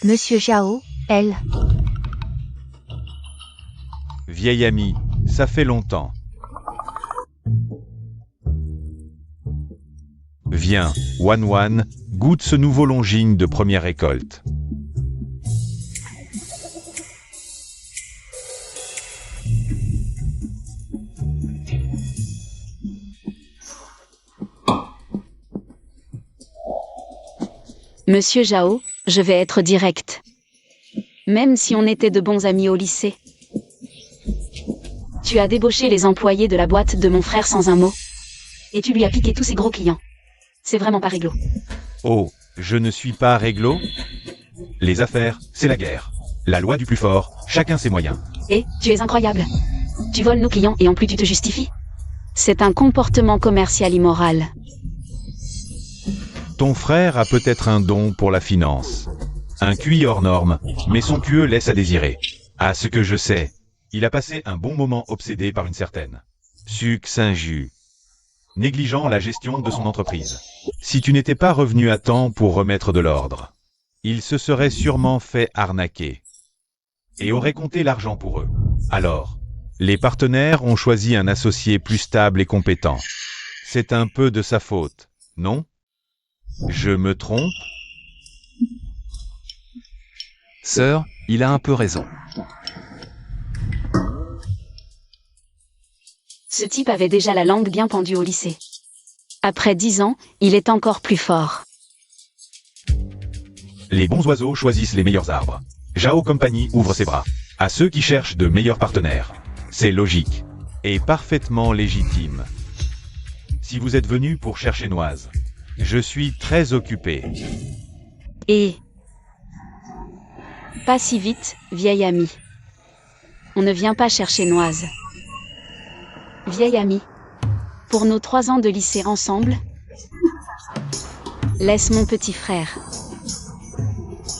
Monsieur Zhao, elle. Vieil ami, ça fait longtemps. Viens, Wan, goûte ce nouveau Longines de première récolte. Monsieur Zhao, je vais être direct. Même si on était de bons amis au lycée. Tu as débauché les employés de la boîte de mon frère sans un mot. Et tu lui as piqué tous ses gros clients. C'est vraiment pas réglo. Oh, je ne suis pas réglo? Les affaires, c'est la guerre. La loi du plus fort, chacun ses moyens. Et, tu es incroyable. Tu voles nos clients et en plus tu te justifies. C'est un comportement commercial immoral. Ton frère a peut-être un don pour la finance. Un QI hors norme, mais son QE laisse à désirer. À ce que je sais, il a passé un bon moment obsédé par une certaine Suc Saint-Ju, négligeant la gestion de son entreprise. Si tu n'étais pas revenu à temps pour remettre de l'ordre, il se serait sûrement fait arnaquer et aurait compté l'argent pour eux. Alors, les partenaires ont choisi un associé plus stable et compétent. C'est un peu de sa faute, non? Je me trompe? Sœur, il a un peu raison. Ce type avait déjà la langue bien pendue au lycée. Après 10 ans, il est encore plus fort. Les bons oiseaux choisissent les meilleurs arbres. Zhao Company ouvre ses bras à ceux qui cherchent de meilleurs partenaires. C'est logique et parfaitement légitime. Si vous êtes venu pour chercher Noise, je suis très occupé. Et... Pas si vite, vieil ami. On ne vient pas chercher Noise. Vieil ami. Pour nos 3 ans de lycée ensemble, laisse mon petit frère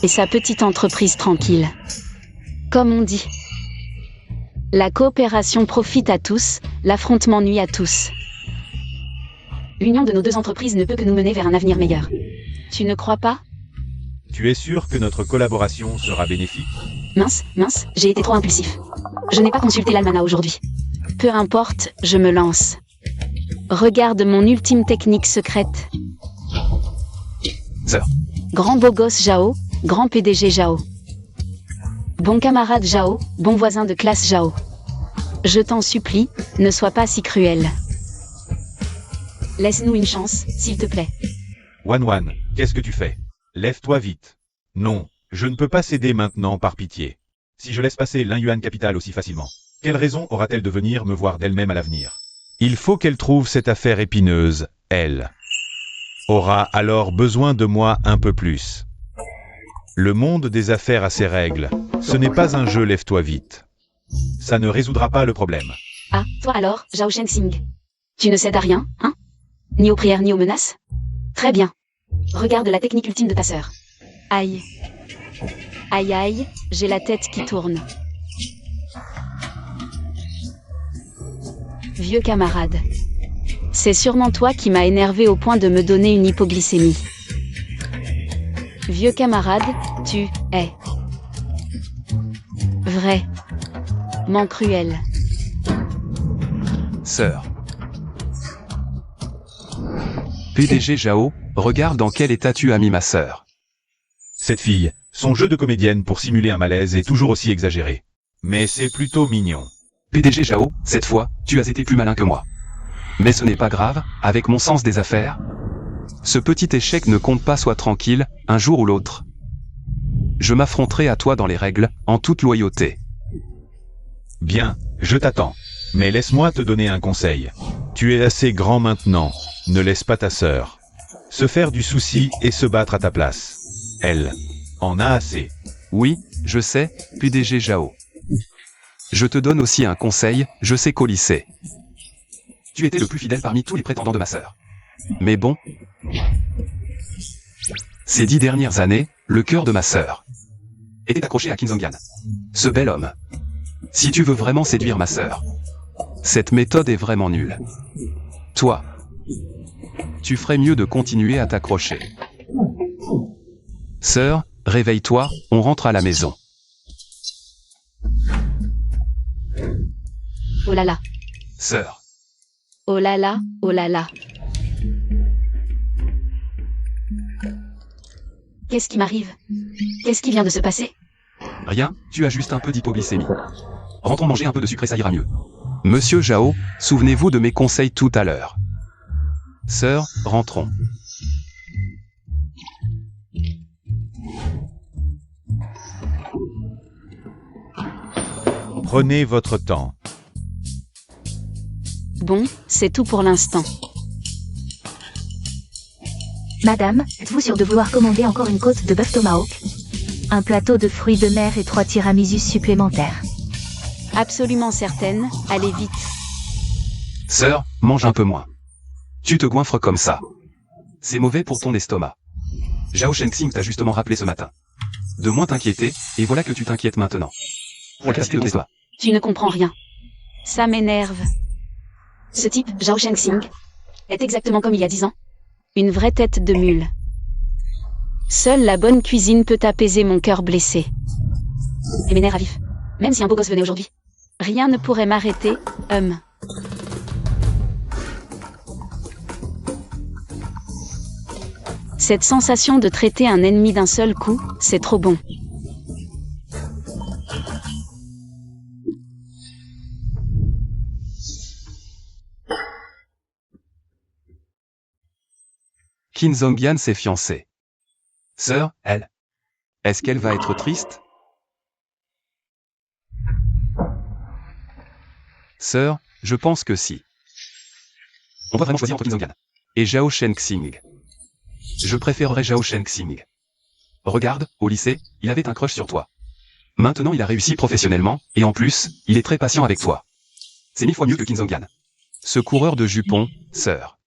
et sa petite entreprise tranquille. Comme on dit, la coopération profite à tous, l'affrontement nuit à tous. L'union de nos 2 entreprises ne peut que nous mener vers un avenir meilleur. Tu ne crois pas ? Tu es sûr que notre collaboration sera bénéfique? Mince, j'ai été trop impulsif. Je n'ai pas consulté l'almanach aujourd'hui. Peu importe, je me lance. Regarde mon ultime technique secrète. Sœur. Grand beau gosse Zhao, grand PDG Zhao. Bon camarade Zhao, bon voisin de classe Zhao. Je t'en supplie, ne sois pas si cruel. Laisse-nous une chance, s'il te plaît. Wan, qu'est-ce que tu fais? Lève-toi vite. Non, je ne peux pas céder maintenant par pitié. Si je laisse passer l'Inyuan Capital aussi facilement, quelle raison aura-t-elle de venir me voir d'elle-même à l'avenir? Il faut qu'elle trouve cette affaire épineuse, elle. Aura alors besoin de moi un peu plus. Le monde des affaires a ses règles. Ce n'est pas un jeu, lève-toi vite. Ça ne résoudra pas le problème. Ah, toi alors, Zhao Shengxing. Tu ne cèdes à rien, hein? Ni aux prières ni aux menaces? Très bien. Regarde la technique ultime de ta sœur. Aïe. Aïe aïe, j'ai la tête qui tourne. Vieux camarade. C'est sûrement toi qui m'as énervé au point de me donner une hypoglycémie. Vieux camarade, tu es vraiment cruel. Sœur. PDG Zhao, regarde dans quel état tu as mis ma sœur. Cette fille, son jeu de comédienne pour simuler un malaise est toujours aussi exagéré. Mais c'est plutôt mignon. PDG Zhao, cette fois, tu as été plus malin que moi. Mais ce n'est pas grave, avec mon sens des affaires. Ce petit échec ne compte pas, sois tranquille, un jour ou l'autre. Je m'affronterai à toi dans les règles, en toute loyauté. Bien, je t'attends. Mais laisse-moi te donner un conseil. Tu es assez grand maintenant, ne laisse pas ta sœur se faire du souci et se battre à ta place. Elle en a assez. Oui, je sais, PDG Zhao. Je te donne aussi un conseil, je sais qu'au lycée, tu étais le plus fidèle parmi tous les prétendants de ma sœur. Mais bon, ces 10 dernières années, le cœur de ma sœur était accroché à Kim Zongyan. Ce bel homme. Si tu veux vraiment séduire ma sœur, cette méthode est vraiment nulle. Toi, tu ferais mieux de continuer à t'accrocher. Sœur, réveille-toi, on rentre à la maison. Oh là là. Sœur. Oh là là, oh là là. Qu'est-ce qui m'arrive? Qu'est-ce qui vient de se passer? Rien, tu as juste un peu d'hypoglycémie. Rentrons manger un peu de sucre et ça ira mieux. Monsieur Zhao, souvenez-vous de mes conseils tout à l'heure. Sœur, rentrons. Prenez votre temps. Bon, c'est tout pour l'instant. Madame, êtes-vous sûre de vouloir commander encore une côte de bœuf tomahawk? Un plateau de fruits de mer et 3 tiramisus supplémentaires. Absolument certaine, allez vite. Sœur, mange un peu moins. Tu te goinfres comme ça. C'est mauvais pour ton estomac. Zhao Shengxing t'a justement rappelé ce matin de moins t'inquiéter, et voilà que tu t'inquiètes maintenant. Pour casser ton estomac. Tu ne comprends rien. Ça m'énerve. Ce type, Zhao Shengxing, est exactement comme il y a 10 ans. Une vraie tête de mule. Seule la bonne cuisine peut apaiser mon cœur blessé. Et mes nerfs à vif. Même si un beau gosse venait aujourd'hui. Rien ne pourrait m'arrêter, Cette sensation de traiter un ennemi d'un seul coup, c'est trop bon. Qin Zhongyan s'est fiancée. Sœur, elle. Est-ce qu'elle va être triste? Sœur, je pense que si. On va vraiment choisir entre Qin Zhongyan et Zhao Shenxing. Je préférerais Zhao Shenxing. Regarde, au lycée, il avait un crush sur toi. Maintenant il a réussi professionnellement, et en plus, il est très patient avec toi. C'est 1000 fois mieux que Qin Zhongyan. Ce coureur de jupons, sœur.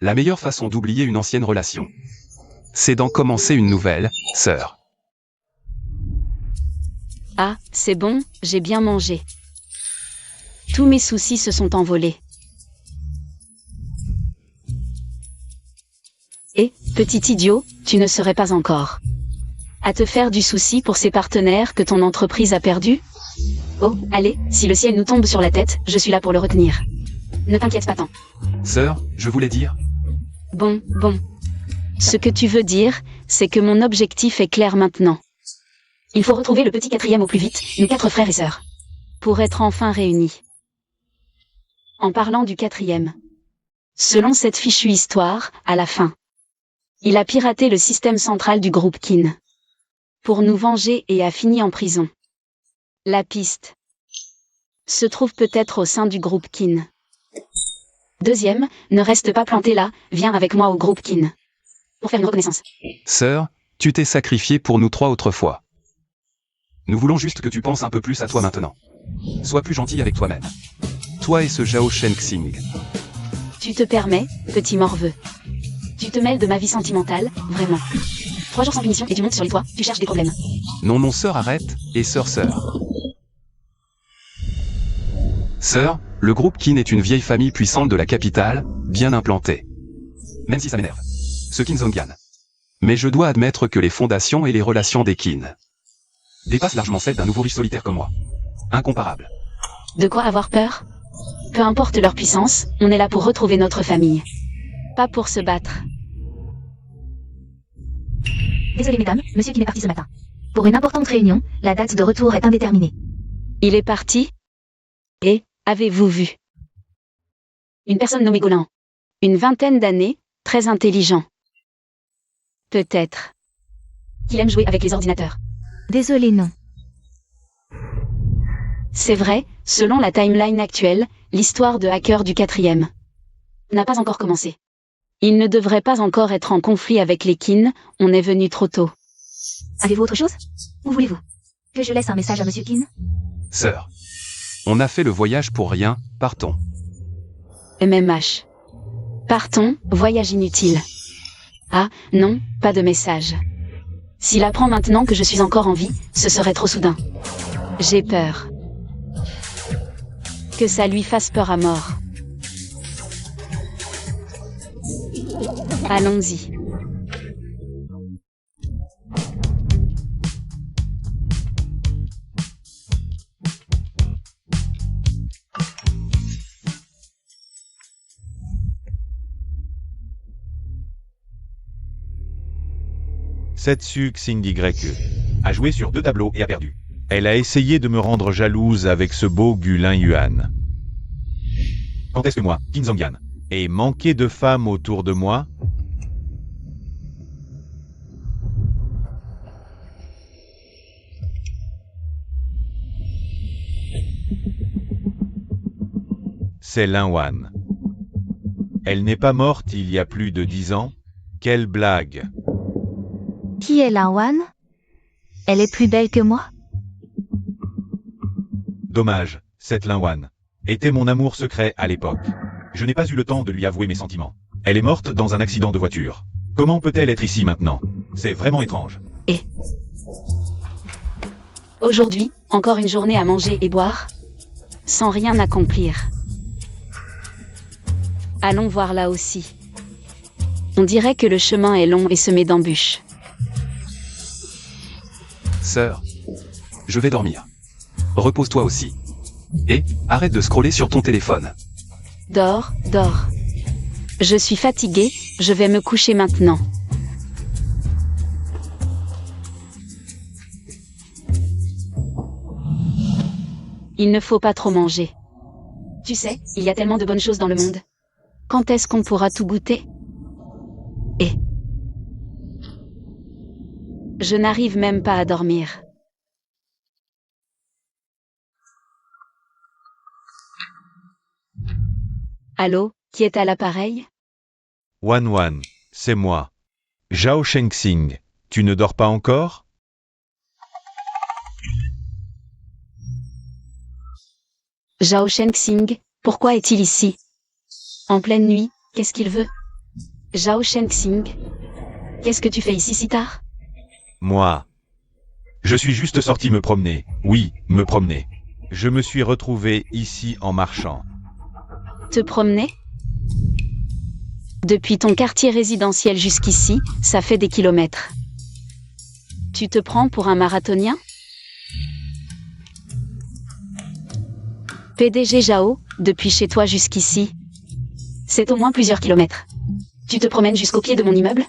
La meilleure façon d'oublier une ancienne relation, c'est d'en commencer une nouvelle, sœur. Ah, c'est bon, j'ai bien mangé. Tous mes soucis se sont envolés. Et, petit idiot, tu ne serais pas encore à te faire du souci pour ces partenaires que ton entreprise a perdus? Oh, allez, si le ciel nous tombe sur la tête, je suis là pour le retenir. Ne t'inquiète pas tant. Sœur, je voulais dire... Bon. Ce que tu veux dire, c'est que mon objectif est clair maintenant. Il faut retrouver le petit quatrième au plus vite, nous 4 frères et sœurs. Pour être enfin réunis. En parlant du quatrième. Selon cette fichue histoire, à la fin, il a piraté le système central du groupe Qin. Pour nous venger et a fini en prison. La piste se trouve peut-être au sein du groupe Qin. Deuxième, ne reste pas planté là, viens avec moi au groupe Qin. Pour faire une reconnaissance. Sœur, tu t'es sacrifiée pour nous 3 autrefois. Nous voulons juste que tu penses un peu plus à toi maintenant. Sois plus gentil avec toi-même. Toi et ce Zhao Shenxing. Tu te permets, petit morveux. Tu te mêles de ma vie sentimentale, vraiment. 3 jours sans punition et tu montes sur les toits, tu cherches des problèmes. Non, sœur, arrête, et sœur. Sœur, le groupe Qin est une vieille famille puissante de la capitale, bien implantée. Même si ça m'énerve. Ce Qin Zhongyan. Mais je dois admettre que les fondations et les relations des Qin dépassent largement celles d'un nouveau riche solitaire comme moi. Incomparable. De quoi avoir peur? Peu importe leur puissance, on est là pour retrouver notre famille. Pas pour se battre. Désolé mesdames, monsieur Qin est parti ce matin. Pour une importante réunion, la date de retour est indéterminée. Il est parti? Et, avez-vous vu? Une personne nommée Golin. Une 20aine d'années, très intelligent. Peut-être qu'il aime jouer avec les ordinateurs. Désolé, non. C'est vrai, selon la timeline actuelle, l'histoire de hacker du quatrième n'a pas encore commencé. Il ne devrait pas encore être en conflit avec les Qin, on est venu trop tôt. Avez-vous autre chose? Où voulez-vous que je laisse un message à monsieur Qin? Sœur, on a fait le voyage pour rien, partons. MMH. Partons, voyage inutile. Ah, non, pas de message. S'il apprend maintenant que je suis encore en vie, ce serait trop soudain. J'ai peur. Que ça lui fasse peur à mort. Allons-y. Setsu Xingye a joué sur 2 tableaux et a perdu. Elle a essayé de me rendre jalouse avec ce beau Gulin Yuan. Quand est-ce que moi, Qin Zhongyan, ai manqué de femmes autour de moi? C'est Lin Wan. Elle n'est pas morte il y a plus de 10 ans? Quelle blague! Qui est Lin Wan? Elle est plus belle que moi? Dommage, cette Lin Wan était mon amour secret à l'époque. Je n'ai pas eu le temps de lui avouer mes sentiments. Elle est morte dans un accident de voiture. Comment peut-elle être ici maintenant? C'est vraiment étrange. Et aujourd'hui, encore une journée à manger et boire, sans rien accomplir. Allons voir là aussi. On dirait que le chemin est long et semé d'embûches. Sœur, je vais dormir. Repose-toi aussi. Et, arrête de scroller sur ton téléphone. Dors, dors. Je suis fatiguée, je vais me coucher maintenant. Il ne faut pas trop manger. Tu sais, il y a tellement de bonnes choses dans le monde. Quand est-ce qu'on pourra tout goûter? et... Je n'arrive même pas à dormir. Allô, qui est à l'appareil? Wan, c'est moi. Zhao Shengxing, tu ne dors pas encore? Zhao Shengxing, pourquoi est-il ici? En pleine nuit, qu'est-ce qu'il veut? Zhao Shengxing, qu'est-ce que tu fais ici si tard? Moi. Je suis juste sorti me promener. Oui, me promener. Je me suis retrouvé ici en marchant. Te promener? Depuis ton quartier résidentiel jusqu'ici, ça fait des kilomètres. Tu te prends pour un marathonien? PDG Zhao, depuis chez toi jusqu'ici, c'est au moins plusieurs kilomètres. Tu te promènes jusqu'au pied de mon immeuble?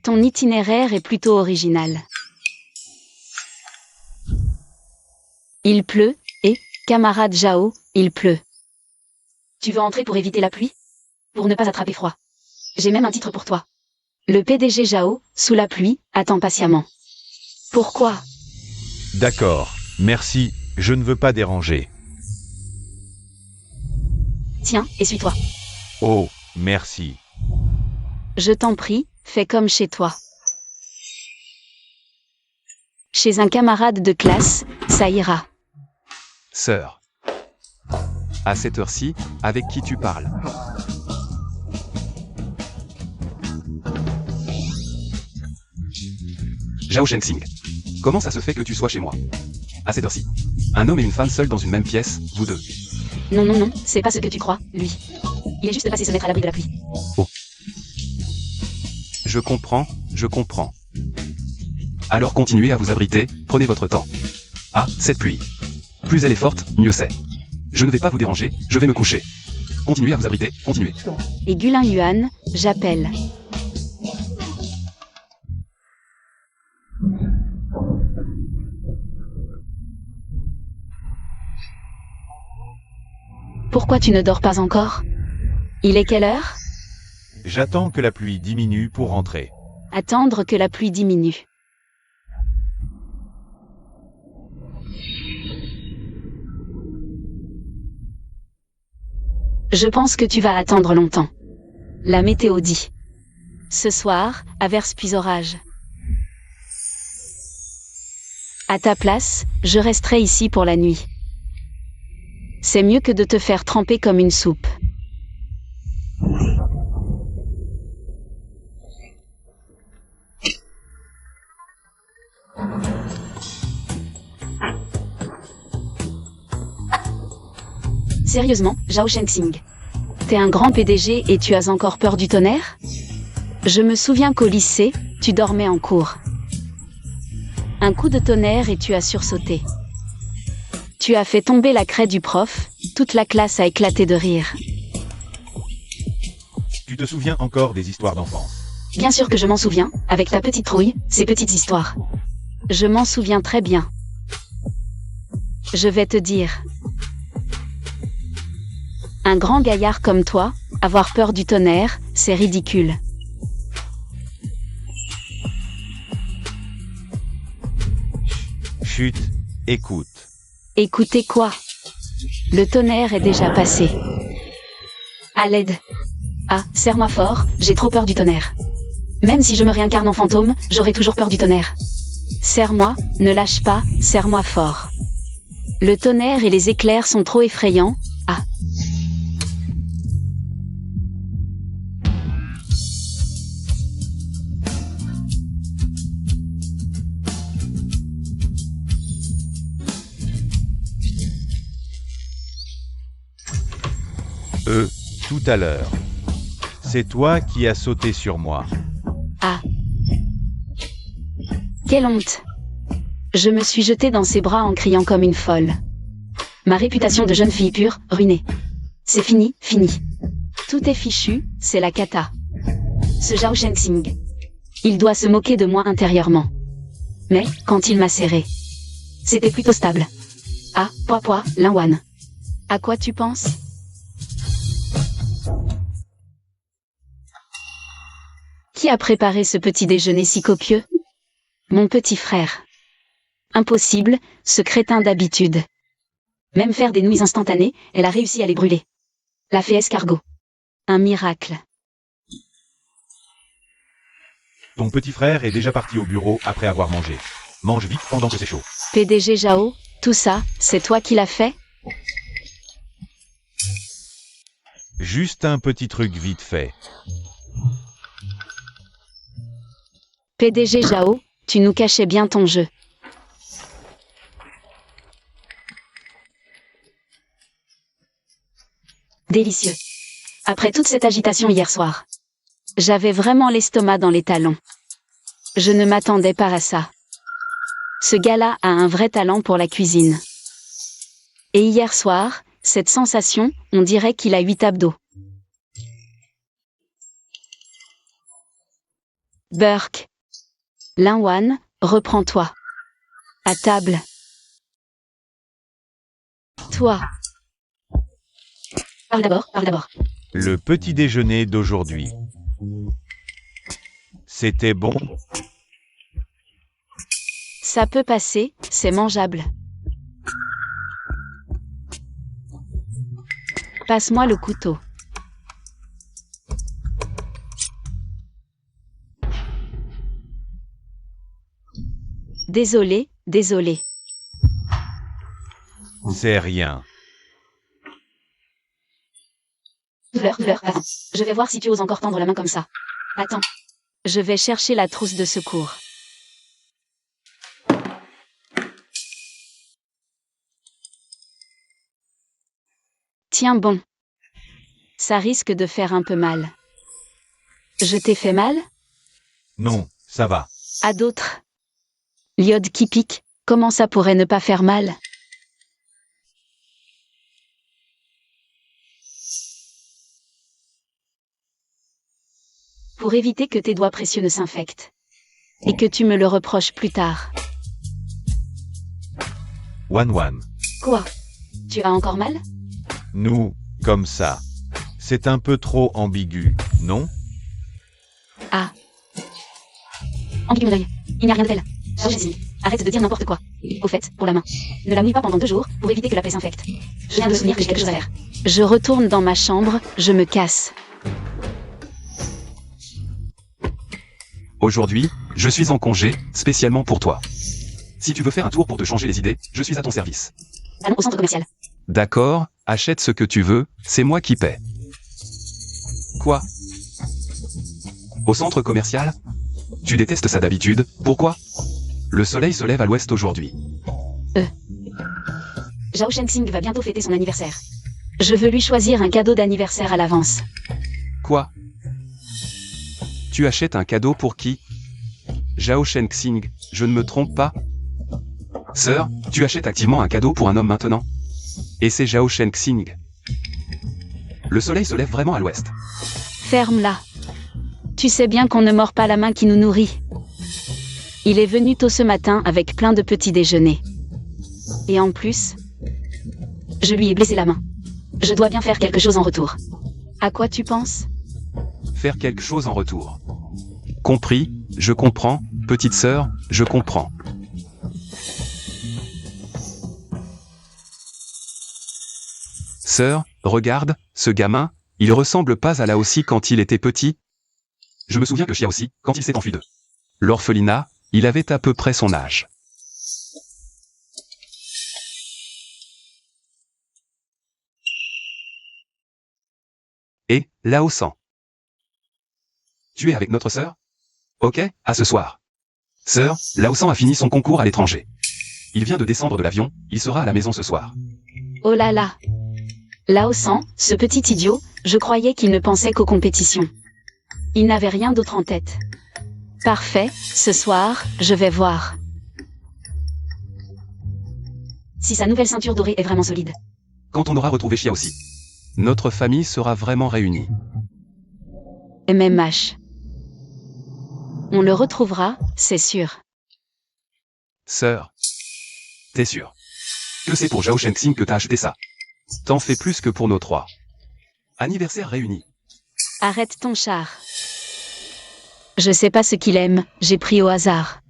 Ton itinéraire est plutôt original. Il pleut, et, camarade Zhao, il pleut. Tu veux entrer pour éviter la pluie? Pour ne pas attraper froid. J'ai même un titre pour toi. Le PDG Zhao, sous la pluie, attend patiemment. Pourquoi? D'accord, merci, je ne veux pas déranger. Tiens, essuie-toi. Oh, merci. Je t'en prie, fais comme chez toi. Chez un camarade de classe, ça ira. Sœur. À cette heure-ci, avec qui tu parles? Zhao Shengxing. Comment ça se fait que tu sois chez moi? À cette heure-ci. Un homme et une femme seuls dans une même pièce, vous deux. Non, c'est pas ce que tu crois, lui. Il est juste passé se mettre à l'abri de la pluie. Oh. Je comprends, je comprends. Alors continuez à vous abriter, prenez votre temps. Ah, cette pluie. Plus elle est forte, mieux c'est. Je ne vais pas vous déranger, je vais me coucher. Continuez à vous abriter, continuez. Et Gulin Yuan, j'appelle. Pourquoi tu ne dors pas encore? Il est quelle heure? J'attends que la pluie diminue pour rentrer. Attendre que la pluie diminue. Je pense que tu vas attendre longtemps. La météo dit. Ce soir, averse puis orage. À ta place, je resterai ici pour la nuit. C'est mieux que de te faire tremper comme une soupe. Sérieusement, Zhao Shengxing. T'es un grand PDG et tu as encore peur du tonnerre? Je me souviens qu'au lycée, tu dormais en cours. Un coup de tonnerre et tu as sursauté. Tu as fait tomber la craie du prof, toute la classe a éclaté de rire. Tu te souviens encore des histoires d'enfance? Bien sûr que je m'en souviens, avec ta petite trouille, ces petites histoires. Je m'en souviens très bien. Je vais te dire. Un grand gaillard comme toi, avoir peur du tonnerre, c'est ridicule. Chut, écoute. Écoutez quoi? Le tonnerre est déjà passé. À l'aide. Ah, serre-moi fort, j'ai trop peur du tonnerre. Même si je me réincarne en fantôme, j'aurai toujours peur du tonnerre. Serre-moi, ne lâche pas, serre-moi fort. Le tonnerre et les éclairs sont trop effrayants. Ah. Tout à l'heure. C'est toi qui as sauté sur moi. Ah. Quelle honte. Je me suis jetée dans ses bras en criant comme une folle. Ma réputation de jeune fille pure, ruinée. C'est fini, fini. Tout est fichu, c'est la cata. Ce Zhao Shengxing. Il doit se moquer de moi intérieurement. Mais, quand il m'a serré, c'était plutôt stable. Ah, Linwan. À quoi tu penses? Qui a préparé ce petit déjeuner si copieux? Mon petit frère. Impossible, ce crétin d'habitude. Même faire des nouilles instantanées, elle a réussi à les brûler. La fée escargot. Un miracle. Ton petit frère est déjà parti au bureau après avoir mangé. Mange vite pendant que c'est chaud. PDG Jao, tout ça, c'est toi qui l'as fait? Juste un petit truc vite fait. PDG Jao, tu nous cachais bien ton jeu. Délicieux. Après toute cette agitation hier soir, j'avais vraiment l'estomac dans les talons. Je ne m'attendais pas à ça. Ce gars-là a un vrai talent pour la cuisine. Et hier soir, cette sensation, on dirait qu'il a 8 abdos. Burke. Linwan, reprends-toi. À table. Toi. Parle d'abord, parle d'abord. Le petit déjeuner d'aujourd'hui. C'était bon. Ça peut passer, c'est mangeable. Passe-moi le couteau. Désolé, désolé. C'est rien. Fleur, attends. Je vais voir si tu oses encore tendre la main comme ça. Attends. Je vais chercher la trousse de secours. Tiens bon. Ça risque de faire un peu mal. Je t'ai fait mal? Non, ça va. À d'autres. L'iode qui pique, comment ça pourrait ne pas faire mal? Pour éviter que tes doigts précieux ne s'infectent. Et que tu me le reproches plus tard. One. Quoi? Tu as encore mal? Nous, comme ça. C'est un peu trop ambigu, non? Ah. Ambigu mon œil. Il n'y a rien de tel. Oh, Jessie, arrête de dire n'importe quoi. Au fait, pour la main. Ne la mouille pas pendant 2 jours, pour éviter que la plaie s'infecte. Je viens de me souvenir que j'ai quelque chose à faire. Je retourne dans ma chambre, je me casse. Aujourd'hui, je suis en congé, spécialement pour toi. Si tu veux faire un tour pour te changer les idées, je suis à ton service. Allons au centre commercial. D'accord, achète ce que tu veux, c'est moi qui paie. Quoi? Au centre commercial? Tu détestes ça d'habitude, pourquoi? Le soleil se lève à l'ouest aujourd'hui. Zhao Shenxing va bientôt fêter son anniversaire. Je veux lui choisir un cadeau d'anniversaire à l'avance. Quoi? Tu achètes un cadeau pour qui? Zhao Shenxing, je ne me trompe pas? Sœur, tu achètes activement un cadeau pour un homme maintenant? Et c'est Zhao Shenxing. Le soleil se lève vraiment à l'ouest. Ferme-la. Tu sais bien qu'on ne mord pas la main qui nous nourrit. Il est venu tôt ce matin avec plein de petits déjeuners. Et en plus, je lui ai blessé la main. Je dois bien faire quelque chose en retour. À quoi tu penses? Faire quelque chose en retour. Compris, je comprends, petite sœur, je comprends. Sœur, regarde, ce gamin, il ressemble pas à Laosi quand il était petit. Je me souviens que Xiaoxi, quand il s'est enfui de l'orphelinat, il avait à peu près son âge. Et, Laosan. Tu es avec notre sœur? Ok, à ce soir. Sœur, Laosan a fini son concours à l'étranger. Il vient de descendre de l'avion, il sera à la maison ce soir. Oh là là. Laosan, ce petit idiot, je croyais qu'il ne pensait qu'aux compétitions. Il n'avait rien d'autre en tête. Parfait, ce soir, je vais voir. Si sa nouvelle ceinture dorée est vraiment solide. Quand on aura retrouvé Xiaoxi, notre famille sera vraiment réunie. MMH. On le retrouvera, c'est sûr. Sœur. T'es sûr que c'est pour Zhao Shenxing que t'as acheté ça? T'en fais plus que pour nos 3. Anniversaire réuni. Arrête ton char. Je sais pas ce qu'il aime, j'ai pris au hasard.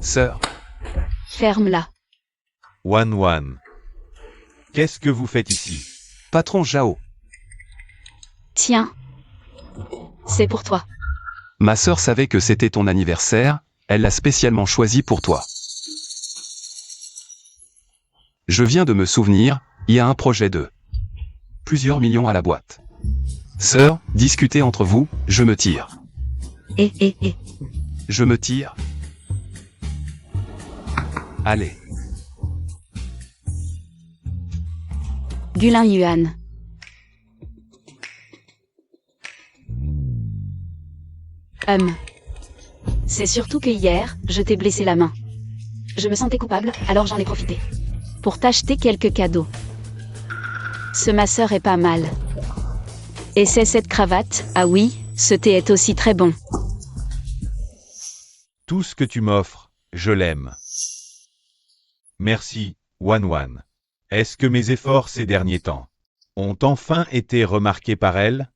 Sœur, Ferme-la. Wan. Qu'est-ce que vous faites ici? patron Zhao, Tiens. C'est pour toi. ma sœur savait que c'était ton anniversaire, elle l'a spécialement choisi pour toi. Je viens de me souvenir, il y a un projet de plusieurs millions à la boîte. Sœur, discutez entre vous, je me tire. Je me tire. Allez. Gulin Yuan. C'est surtout que hier, je t'ai blessé la main. Je me sentais coupable, alors j'en ai profité. Pour t'acheter quelques cadeaux. Ce masseur est pas mal. Et c'est cette cravate, ah oui, ce thé est aussi très bon. Tout ce que tu m'offres, je l'aime. Merci, Wan. Est-ce que mes efforts ces derniers temps ont enfin été remarqués par elle?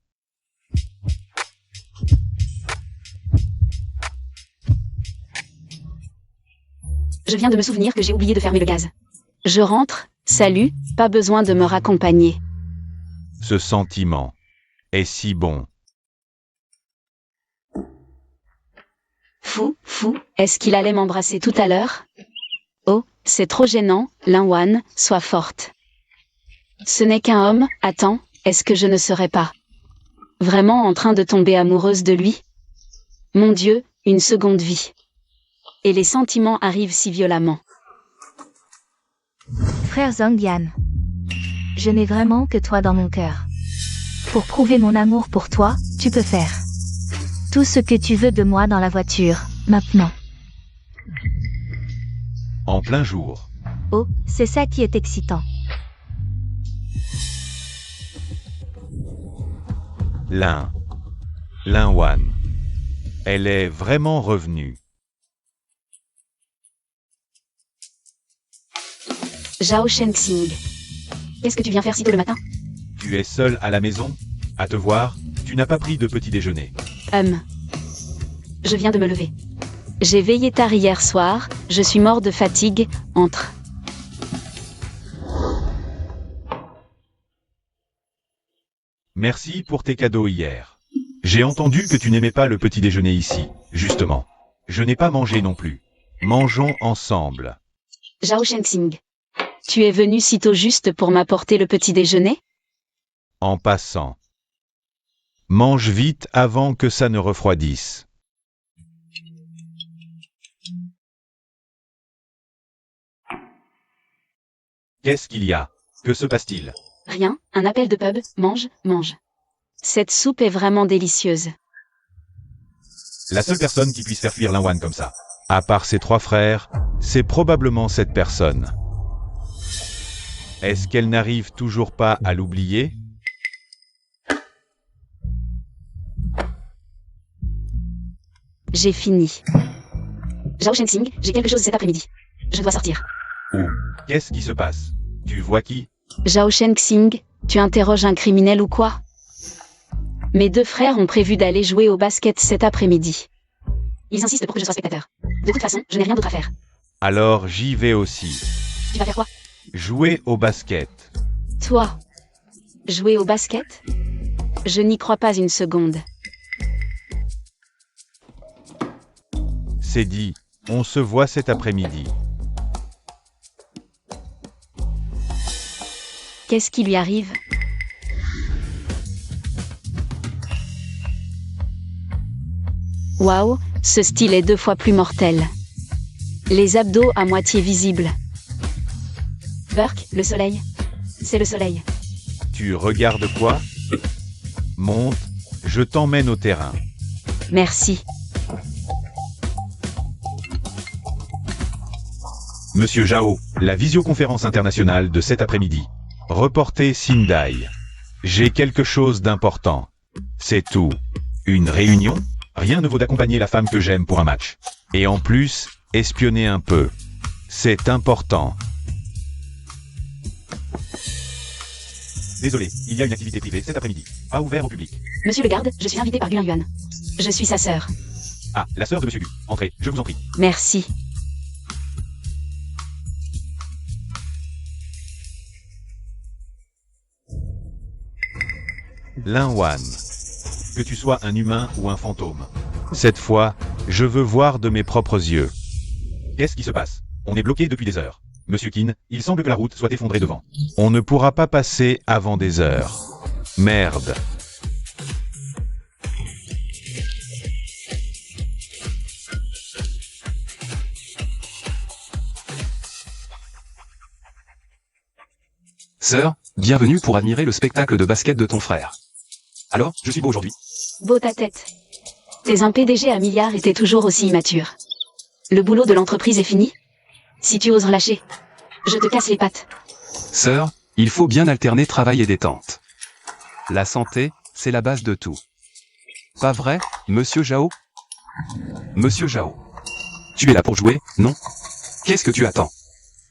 Je viens de me souvenir que j'ai oublié de fermer le gaz. Je rentre, salut, pas besoin de me raccompagner. Ce sentiment est si bon. Fou, est-ce qu'il allait m'embrasser tout à l'heure? Oh, c'est trop gênant, Linwan, sois forte. Ce n'est qu'un homme, attends, est-ce que je ne serais pas vraiment en train de tomber amoureuse de lui? Mon Dieu, une seconde vie. Et les sentiments arrivent si violemment. Frère Zhongyan. Je n'ai vraiment que toi dans mon cœur. Pour prouver mon amour pour toi, tu peux faire tout ce que tu veux de moi dans la voiture, maintenant. En plein jour. Oh, c'est ça qui est excitant. Linwan. Elle est vraiment revenue. Zhao Shenxing. Qu'est-ce que tu viens faire si tôt le matin? Tu es seule à la maison? À te voir, tu n'as pas pris de petit déjeuner. Je viens de me lever. J'ai veillé tard hier soir, je suis mort de fatigue, entre. Merci pour tes cadeaux hier. J'ai entendu que tu n'aimais pas le petit déjeuner ici, justement. Je n'ai pas mangé non plus. Mangeons ensemble. Zhao Shenxing. Tu es venu si tôt juste pour m'apporter le petit déjeuner? En passant. Mange vite avant que ça ne refroidisse. Qu'est-ce qu'il y a? Que se passe-t-il? Rien, un appel de pub, mange. Cette soupe est vraiment délicieuse. La seule personne qui puisse faire fuir Linwan comme ça, à part ses 3 frères, c'est probablement cette personne. Est-ce qu'elle n'arrive toujours pas à l'oublier? J'ai fini. Zhao Shenxing, j'ai quelque chose cet après-midi. Je dois sortir. Qu'est-ce qui se passe? Tu vois qui? Zhao Shenxing, tu interroges un criminel ou quoi? Mes 2 frères ont prévu d'aller jouer au basket cet après-midi. Ils insistent pour que je sois spectateur. De toute façon, je n'ai rien d'autre à faire. Alors j'y vais aussi. Tu vas faire quoi? Jouer au basket. Toi? Jouer au basket? Je n'y crois pas une seconde. C'est dit, on se voit cet après-midi. Qu'est-ce qui lui arrive? Waouh, ce style est 2 fois plus mortel. Les abdos à moitié visibles. Burke, le soleil. C'est le soleil. Tu regardes quoi? Monte, je t'emmène au terrain. Merci. Monsieur Zhao, la visioconférence internationale de cet après-midi. Reporter Sindai. J'ai quelque chose d'important. C'est tout. Une réunion? Rien ne vaut d'accompagner la femme que j'aime pour un match. Et en plus, espionner un peu. C'est important. Désolé, il y a une activité privée cet après-midi. Pas ouvert au public. Monsieur le garde, je suis invité par Gulin Yuan. Je suis sa sœur. Ah, la sœur de Monsieur Gu. Entrez, je vous en prie. Merci. Lin Wan. Que tu sois un humain ou un fantôme. Cette fois, je veux voir de mes propres yeux. Qu'est-ce qui se passe? On est bloqué depuis des heures. Monsieur Qin, il semble que la route soit effondrée devant. On ne pourra pas passer avant des heures. Merde. Sœur, bienvenue pour admirer le spectacle de basket de ton frère. Alors, je suis beau aujourd'hui. Beau ta tête. T'es un PDG à milliards et t'es toujours aussi immature. Le boulot de l'entreprise est fini? Si tu oses relâcher, je te casse les pattes. Sœur, il faut bien alterner travail et détente. La santé, c'est la base de tout. Pas vrai, Monsieur Zhao? Monsieur Zhao. Tu es là pour jouer, non? Qu'est-ce que tu attends?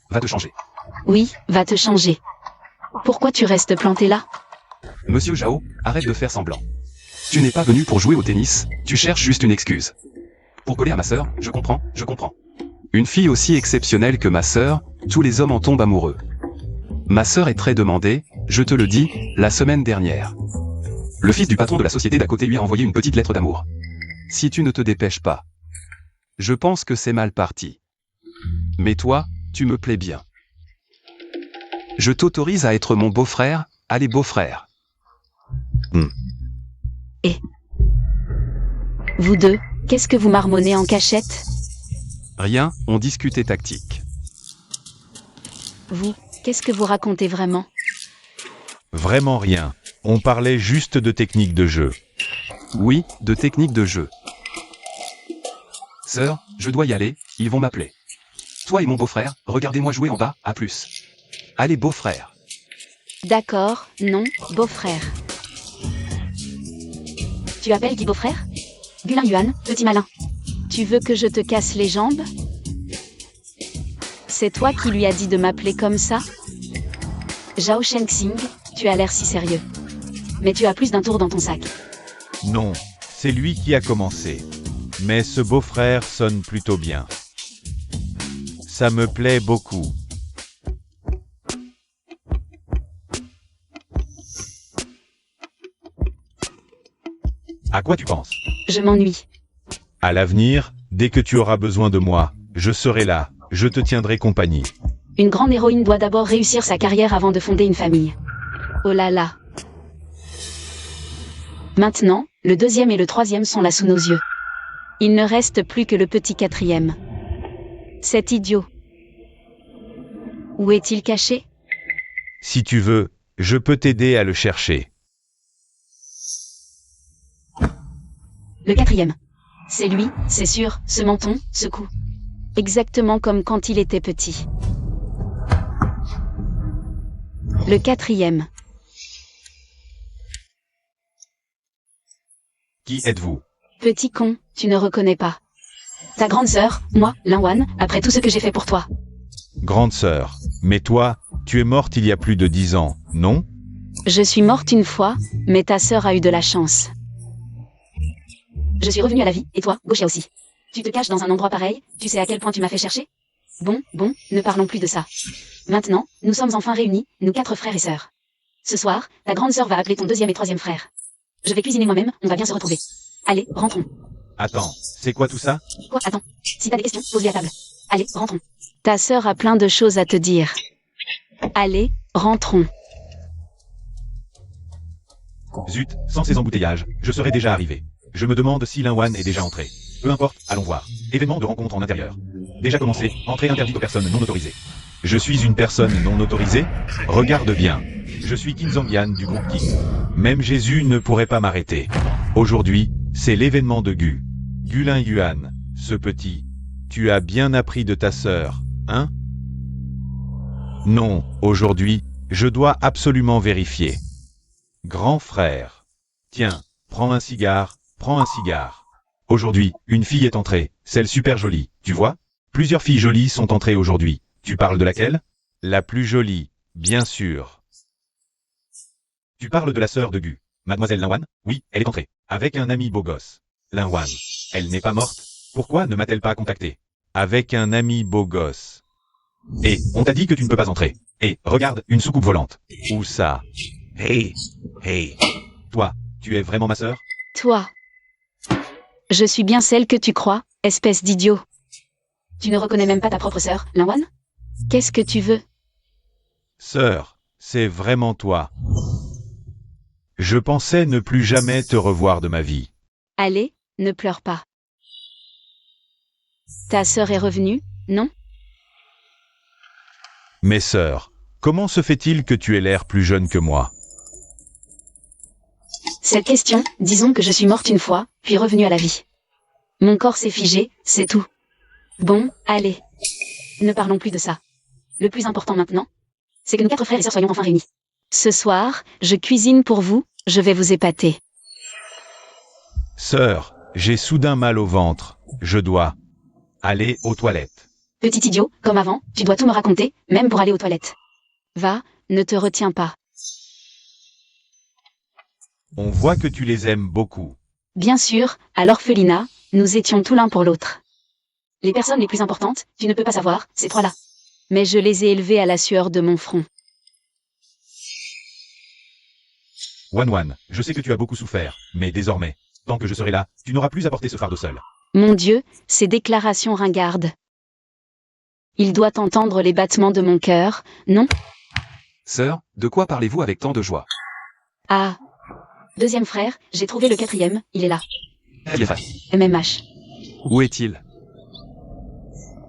Va te changer. Oui, va te changer. Pourquoi tu restes planté là? Monsieur Zhao, arrête de faire semblant. Tu n'es pas venu pour jouer au tennis, tu cherches juste une excuse. Pour coller à ma sœur, je comprends, je comprends. Une fille aussi exceptionnelle que ma sœur, tous les hommes en tombent amoureux. Ma sœur est très demandée, je te le dis, la semaine dernière. Le fils du patron de la société d'à côté lui a envoyé une petite lettre d'amour. Si tu ne te dépêches pas. Je pense que c'est mal parti. Mais toi, tu me plais bien. Je t'autorise à être mon beau-frère, allez beau-frère. Vous deux, qu'est-ce que vous marmonnez en cachette? Rien, on discutait tactique. Vous, qu'est-ce que vous racontez vraiment? Vraiment rien. On parlait juste de technique de jeu. Oui, de technique de jeu. Sœur, je dois y aller, ils vont m'appeler. Toi et mon beau-frère, regardez-moi jouer en bas, à plus. Allez beau-frère. D'accord, non, beau-frère. Tu appelles Guy beau-frère? Gulin Yuan, petit malin. Tu veux que je te casse les jambes? C'est toi qui lui as dit de m'appeler comme ça? Zhao Shengxing, tu as l'air si sérieux. Mais tu as plus d'un tour dans ton sac. Non, c'est lui qui a commencé. Mais ce beau-frère sonne plutôt bien. Ça me plaît beaucoup. À quoi tu penses? Je m'ennuie. À l'avenir, dès que tu auras besoin de moi, je serai là, je te tiendrai compagnie. Une grande héroïne doit d'abord réussir sa carrière avant de fonder une famille. Oh là là. Maintenant, le deuxième et le troisième sont là sous nos yeux. Il ne reste plus que le petit quatrième. Cet idiot. Où est-il caché? Si tu veux, je peux t'aider à le chercher. Le quatrième. C'est lui, c'est sûr, ce menton, ce cou. Exactement comme quand il était petit. Le quatrième. Qui êtes-vous? Petit con, tu ne reconnais pas. Ta grande sœur, moi, Lin Wan, après tout ce que j'ai fait pour toi. Grande sœur. Mais toi, tu es morte il y a plus de 10 ans, non? Je suis morte une fois, mais ta sœur a eu de la chance. Je suis revenue à la vie, et toi, Goxia aussi. Tu te caches dans un endroit pareil, tu sais à quel point tu m'as fait chercher? Bon, ne parlons plus de ça. Maintenant, nous sommes enfin réunis, nous 4 frères et sœurs. Ce soir, ta grande sœur va appeler ton deuxième et troisième frère. Je vais cuisiner moi-même, on va bien se retrouver. Allez, rentrons. Attends, c'est quoi tout ça? Quoi, attends. Si t'as des questions, pose-les à table. Allez, rentrons. Ta sœur a plein de choses à te dire. Allez, rentrons. Zut, sans ces embouteillages, je serais déjà arrivé. Je me demande si Lin Wan est déjà entré. Peu importe, allons voir. Événement de rencontre en intérieur. Déjà commencé, entrée interdite aux personnes non autorisées. Je suis une personne non autorisée? Regarde bien. Je suis Qin Zhongyan du groupe Qin. Même Jésus ne pourrait pas m'arrêter. Aujourd'hui, c'est l'événement de Gu. Gulin Yuan, ce petit. Tu as bien appris de ta sœur, hein? Non, aujourd'hui, je dois absolument vérifier. Grand frère. Tiens, prends un cigare, prends un cigare. Aujourd'hui, une fille est entrée, celle super jolie, tu vois? Plusieurs filles jolies sont entrées aujourd'hui. Tu parles de laquelle? La plus jolie, bien sûr. Tu parles de la sœur de Gu. Mademoiselle Linwan? Oui, elle est entrée. Avec un ami beau gosse. Linwan. Elle n'est pas morte? Pourquoi ne m'a-t-elle pas contacté? Avec un ami beau gosse. Et, on t'a dit que tu ne peux pas entrer. Et, regarde, une soucoupe volante. Où ça? Hey, hey. Toi, tu es vraiment ma sœur? Toi. Je suis bien celle que tu crois, espèce d'idiot. Tu ne reconnais même pas ta propre sœur, Linwan? Qu'est-ce que tu veux? Sœur, c'est vraiment toi. Je pensais ne plus jamais te revoir de ma vie. Allez, ne pleure pas. Ta sœur est revenue, non? Mais sœur, comment se fait-il que tu aies l'air plus jeune que moi? Cette question, disons que je suis morte une fois, puis revenue à la vie. Mon corps s'est figé, c'est tout. Bon, allez. Ne parlons plus de ça. Le plus important maintenant, c'est que nous 4 frères et sœurs soyons enfin réunis. Ce soir, je cuisine pour vous, je vais vous épater. Sœur, j'ai soudain mal au ventre. Je dois aller aux toilettes. Petit idiot, comme avant, tu dois tout me raconter, même pour aller aux toilettes. Va, ne te retiens pas. On voit que tu les aimes beaucoup. Bien sûr, à l'orphelinat, nous étions tout l'un pour l'autre. Les personnes les plus importantes, tu ne peux pas savoir, ces 3-là. Mais je les ai élevées à la sueur de mon front. Wanwan, je sais que tu as beaucoup souffert, mais désormais, tant que je serai là, tu n'auras plus à porter ce fardeau seul. Mon Dieu, ces déclarations ringardes. Il doit entendre les battements de mon cœur, non? Sœur, de quoi parlez-vous avec tant de joie? Ah. Deuxième frère, j'ai trouvé le 4e, il est là. MMH. Où est-il?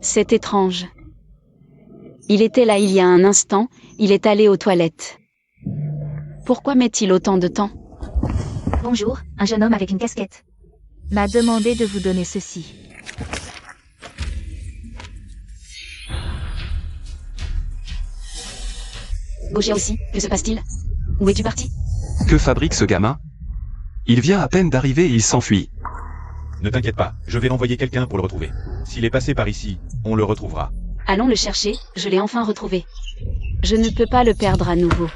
C'est étrange. Il était là il y a un instant, il est allé aux toilettes. Pourquoi met-il autant de temps? Bonjour, un jeune homme avec une casquette m'a demandé de vous donner ceci. Gaucher aussi, que se passe-t-il? Où es-tu parti? Que fabrique ce gamin? Il vient à peine d'arriver et il s'enfuit. Ne t'inquiète pas, je vais envoyer quelqu'un pour le retrouver. S'il est passé par ici, on le retrouvera. Allons le chercher, je l'ai enfin retrouvé. Je ne peux pas le perdre à nouveau.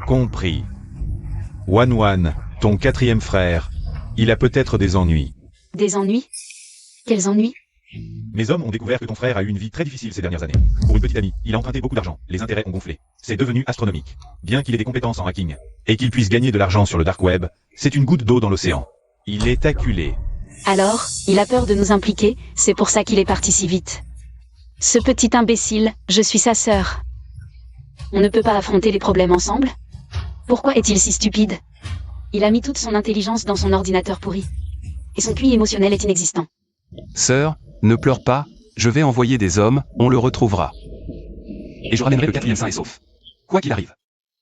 Compris. Wanwan, ton 4e frère, il a peut-être des ennuis. Des ennuis? Quels ennuis? Mes hommes ont découvert que ton frère a eu une vie très difficile ces dernières années. Pour une petite amie, il a emprunté beaucoup d'argent, les intérêts ont gonflé. C'est devenu astronomique. Bien qu'il ait des compétences en hacking, et qu'il puisse gagner de l'argent sur le dark web, c'est une goutte d'eau dans l'océan. Il est acculé. Alors, il a peur de nous impliquer, c'est pour ça qu'il est parti si vite. Ce petit imbécile, je suis sa sœur. On ne peut pas affronter les problèmes ensemble? Pourquoi est-il si stupide? Il a mis toute son intelligence dans son ordinateur pourri. Et son QI émotionnel est inexistant. Sœur, ne pleure pas, je vais envoyer des hommes, on le retrouvera. Et je ramènerai le 4e sain et sauf. Quoi qu'il arrive.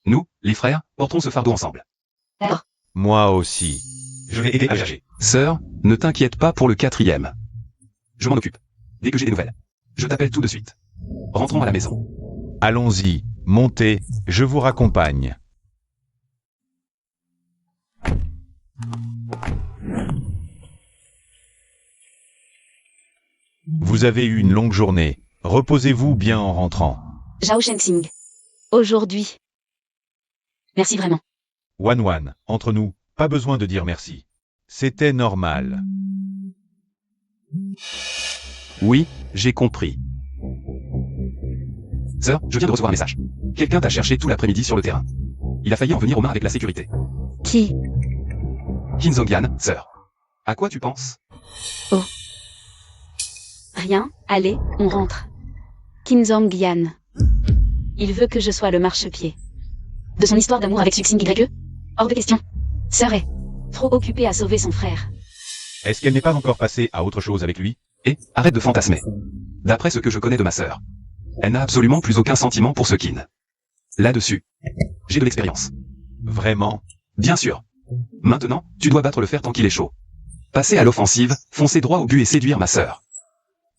Nous, les frères, porterons ce fardeau ensemble. D'accord. Moi aussi. Je vais aider à chercher. Sœur, ne t'inquiète pas pour le 4e. Je m'en occupe. Dès que j'ai des nouvelles. Je t'appelle tout de suite. Rentrons à la maison. Allons-y, montez, je vous raccompagne. Vous avez eu une longue journée. Reposez-vous bien en rentrant. Zhao Shenxing. Aujourd'hui. Merci vraiment. Wanwan, entre nous, pas besoin de dire merci. C'était normal. Oui, j'ai compris. Sœur, je viens de recevoir un message. Quelqu'un t'a cherché tout l'après-midi sur le terrain. Il a failli en venir aux mains avec la sécurité. Qui? Kim Jong-un, sœur. À quoi tu penses? Oh. Rien, allez, on rentre. Kim Jong-un. Il veut que je sois le marchepied. De son histoire d'amour avec Suxing YE? Hors de question. Sœur est trop occupée à sauver son frère. Est-ce qu'elle n'est pas encore passée à autre chose avec lui? Et, arrête de fantasmer. D'après ce que je connais de ma sœur, elle n'a absolument plus aucun sentiment pour ce Kin. Là-dessus, j'ai de l'expérience. Vraiment? Bien sûr. Maintenant, tu dois battre le fer tant qu'il est chaud. Passer à l'offensive, foncer droit au but et séduire ma sœur.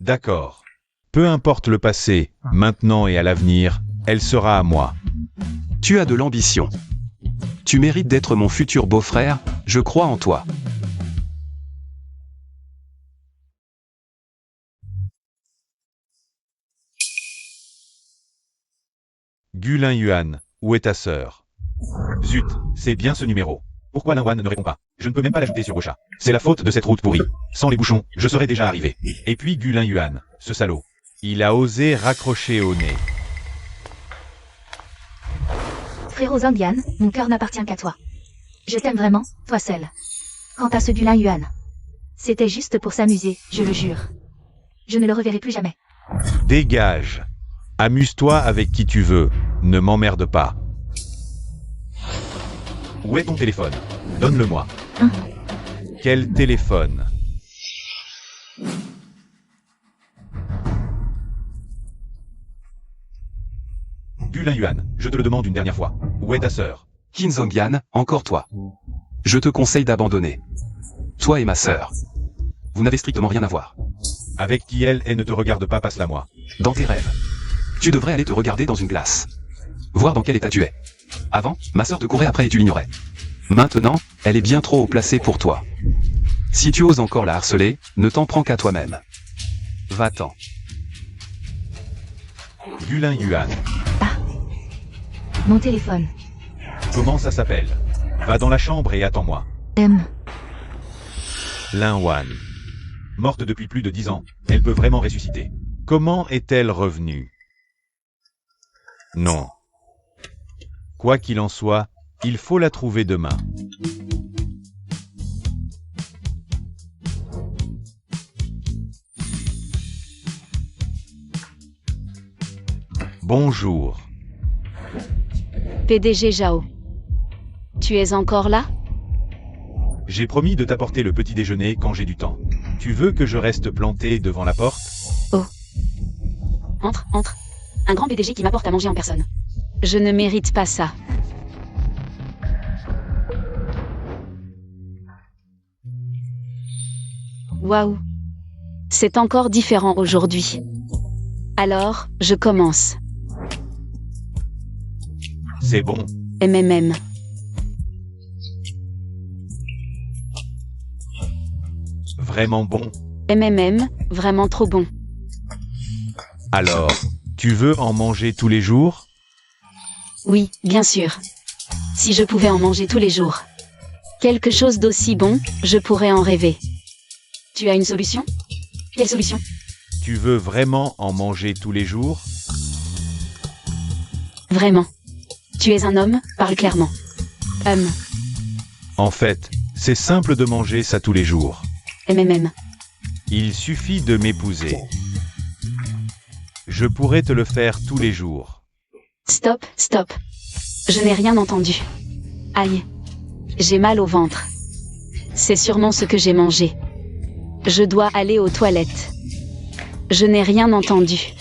D'accord. Peu importe le passé, maintenant et à l'avenir, elle sera à moi. Tu as de l'ambition. Tu mérites d'être mon futur beau-frère, je crois en toi. Gulin Yuan, où est ta sœur? Zut, c'est bien ce numéro. Pourquoi Linwan ne répond pas? Je ne peux même pas l'ajouter sur Ocha. C'est la faute de cette route pourrie. Sans les bouchons, je serais déjà arrivé. Et puis Gulin Yuan, ce salaud. Il a osé raccrocher au nez. Frérot Zhangyan, mon cœur n'appartient qu'à toi. Je t'aime vraiment, toi seul. Quant à ce Gulin Yuan, c'était juste pour s'amuser, je le jure. Je ne le reverrai plus jamais. Dégage. Amuse-toi avec qui tu veux. Ne m'emmerde pas. Où est ton téléphone? Donne-le-moi. Quel téléphone? Gulin Yuan, je te le demande une dernière fois. Où est ta sœur? Qin Zhongyan, encore toi. Je te conseille d'abandonner. Toi et ma sœur. Vous n'avez strictement rien à voir. Avec qui elle ne te regarde pas, passe-la moi. Dans tes rêves. Tu devrais aller te regarder dans une glace. Voir dans quel état tu es. Avant, ma sœur te courait après et tu l'ignorais. Maintenant, elle est bien trop haut placée pour toi. Si tu oses encore la harceler, ne t'en prends qu'à toi-même. Va-t'en. Gulin Yuan, Mon téléphone. comment ça s'appelle? Va dans la chambre et attends-moi. Lin Wan. Morte depuis plus de 10 ans, elle peut vraiment ressusciter. Comment est-elle revenue? Non. Quoi qu'il en soit, il faut la trouver demain. Bonjour. PDG Zhao. Tu es encore là? J'ai promis de t'apporter le petit déjeuner quand j'ai du temps. Tu veux que je reste planté devant la porte? Entre, entre. Un grand PDG qui m'apporte à manger en personne. Je ne mérite pas ça. Waouh. C'est encore différent aujourd'hui. Alors, je commence. C'est bon. MMM. Vraiment bon. MMM, vraiment trop bon. Alors, tu veux en manger tous les jours? Oui, bien sûr. Si je pouvais en manger tous les jours. Quelque chose d'aussi bon, je pourrais en rêver. Tu as une solution? Quelle solution? Tu veux vraiment en manger tous les jours? Vraiment. Tu es un homme, parle clairement. En fait, c'est simple de manger ça tous les jours. MMM. Il suffit de m'épouser. Je pourrais te le faire tous les jours. Stop, stop. Je n'ai rien entendu. Aïe. J'ai mal au ventre. C'est sûrement ce que j'ai mangé. Je dois aller aux toilettes. Je n'ai rien entendu.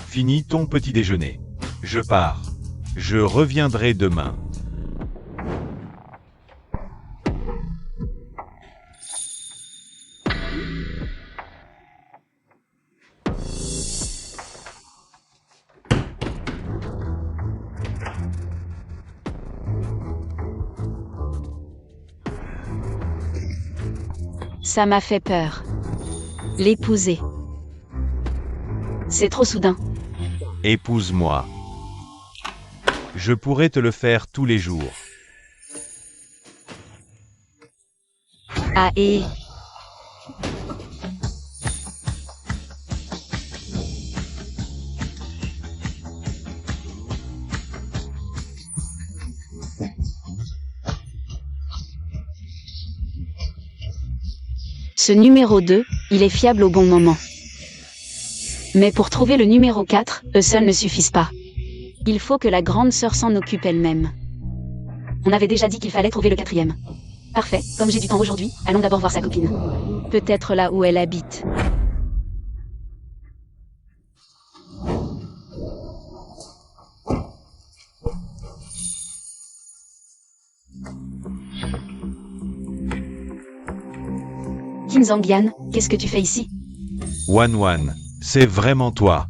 Finis ton petit déjeuner. Je pars. Je reviendrai demain. Ça m'a fait peur. L'épouser. C'est trop soudain. Épouse-moi. Je pourrais te le faire tous les jours. Ah et... Ce numéro 2, il est fiable au bon moment. Mais pour trouver le numéro 4, eux seuls ne suffisent pas. Il faut que la grande sœur s'en occupe elle-même. On avait déjà dit qu'il fallait trouver le 4e. Parfait, comme j'ai du temps aujourd'hui, allons d'abord voir sa copine. Peut-être là où elle habite. Qin Zhongyan, qu'est-ce que tu fais ici? Wan Wan, c'est vraiment toi.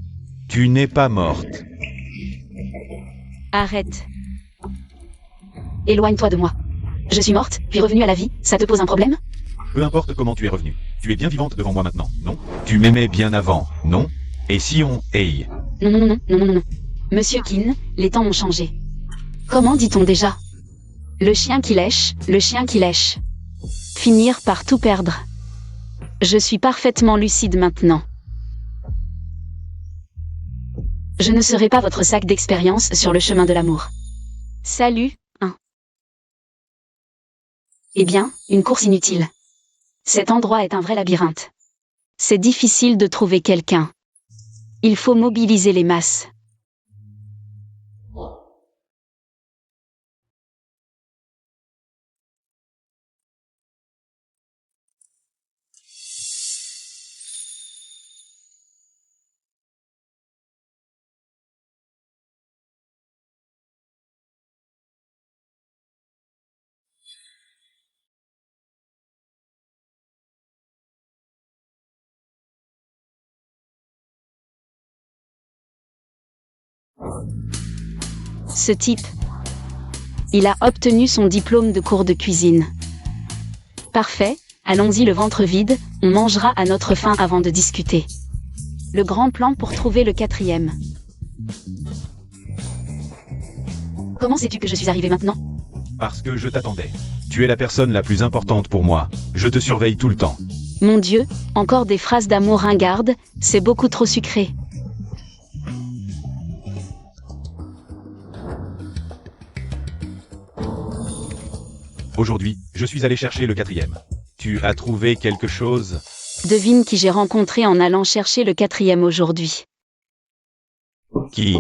Tu n'es pas morte. Arrête. Éloigne-toi de moi. Je suis morte, puis revenue à la vie, ça te pose un problème? Peu importe comment tu es revenu. Tu es bien vivante devant moi maintenant, non? Tu m'aimais bien avant, non? Et si on... Hey, Non, non, non, non, non, non, non, non. Monsieur Qin, les temps ont changé. Comment dit-on déjà? Le chien qui lèche, le chien qui lèche. Finir par tout perdre. Je suis parfaitement lucide maintenant. Je ne serai pas votre sac d'expérience sur le chemin de l'amour. Salut, hein. Eh bien, une course inutile. Cet endroit est un vrai labyrinthe. C'est difficile de trouver quelqu'un. Il faut mobiliser les masses. Ce type, il a obtenu son diplôme de cours de cuisine. Parfait, allons-y le ventre vide, on mangera à notre faim avant de discuter. Le grand plan pour trouver le 4e. Comment sais-tu que je suis arrivé maintenant? Parce que je t'attendais. Tu es la personne la plus importante pour moi. Je te surveille tout le temps. Mon Dieu, encore des phrases d'amour ringardes, c'est beaucoup trop sucré. Aujourd'hui, je suis allé chercher le 4e. Tu as trouvé quelque chose? Devine qui j'ai rencontré en allant chercher le 4e aujourd'hui. Qui?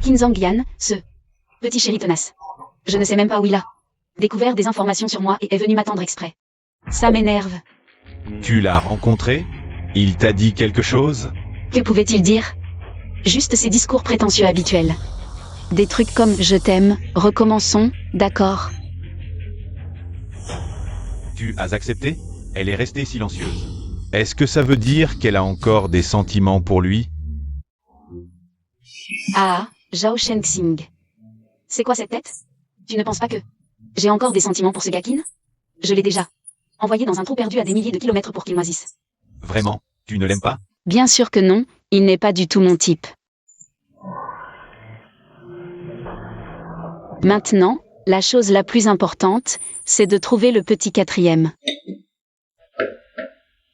Qin Zhangyan, ce petit chéri tenace. Je ne sais même pas où il a découvert des informations sur moi et est venu m'attendre exprès. Ça m'énerve. Tu l'as rencontré? Il t'a dit quelque chose? Que pouvait-il dire? Juste ses discours prétentieux habituels. Des trucs comme « je t'aime »,« recommençons »,« d'accord ». Tu as accepté? Elle est restée silencieuse. Est-ce que ça veut dire qu'elle a encore des sentiments pour lui? Ah, Zhao Shenxing. C'est quoi cette tête? Tu ne penses pas que j'ai encore des sentiments pour ce gars Qin? Je l'ai déjà envoyé dans un trou perdu à des milliers de kilomètres pour qu'il moisisse. Vraiment? Tu ne l'aimes pas? Bien sûr que non, il n'est pas du tout mon type. Maintenant, la chose la plus importante, c'est de trouver le petit 4e.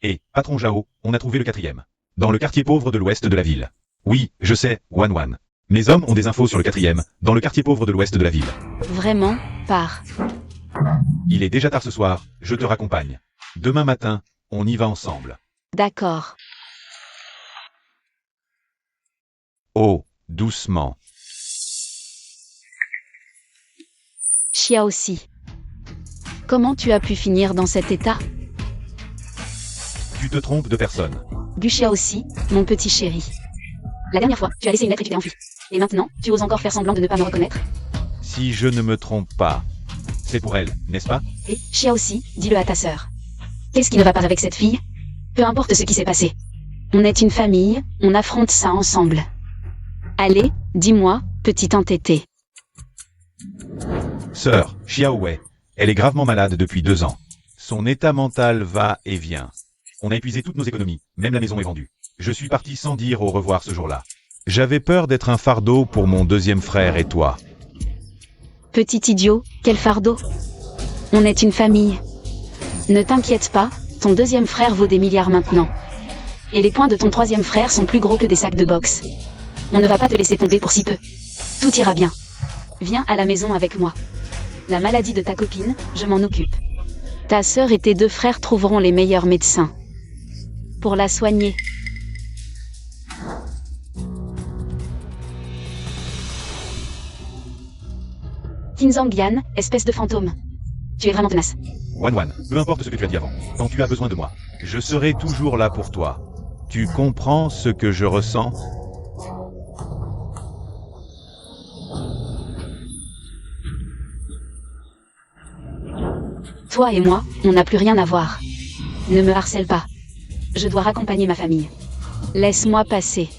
Et, patron Zhao, on a trouvé le 4e. Dans le quartier pauvre de l'ouest de la ville. Oui, je sais, Wan. Mes hommes ont des infos sur le 4e, dans le quartier pauvre de l'ouest de la ville. Vraiment, par. Il est déjà tard ce soir, je te raccompagne. Demain matin, on y va ensemble. D'accord. Oh, doucement. Xiao aussi. Comment tu as pu finir dans cet état? Tu te trompes de personne. Gu Xiao aussi, mon petit chéri. La dernière fois, tu as laissé une lettre et tu t'es enfui. Et maintenant, tu oses encore faire semblant de ne pas me reconnaître? Si je ne me trompe pas, c'est pour elle, n'est-ce pas? Et, Xiao aussi, dis-le à ta sœur. Qu'est-ce qui ne va pas avec cette fille? Peu importe ce qui s'est passé. On est une famille, on affronte ça ensemble. Allez, dis-moi, petit entêté. Sœur, Xiao Wei. Elle est gravement malade depuis 2 ans. Son état mental va et vient. On a épuisé toutes nos économies, même la maison est vendue. Je suis parti sans dire au revoir ce jour-là. J'avais peur d'être un fardeau pour mon 2e frère et toi. Petit idiot, quel fardeau. On est une famille. Ne t'inquiète pas, ton 2e frère vaut des milliards maintenant. Et les poings de ton 3e frère sont plus gros que des sacs de boxe. On ne va pas te laisser tomber pour si peu. Tout ira bien. Viens à la maison avec moi. La maladie de ta copine, je m'en occupe. Ta sœur et tes 2 frères trouveront les meilleurs médecins pour la soigner. Qin Zhangyan, espèce de fantôme. Tu es vraiment tenace. Wan, peu importe ce que tu as dit avant, quand tu as besoin de moi, je serai toujours là pour toi. Tu comprends ce que je ressens? Toi et moi, on n'a plus rien à voir. Ne me harcèle pas. Je dois raccompagner ma famille. Laisse-moi passer.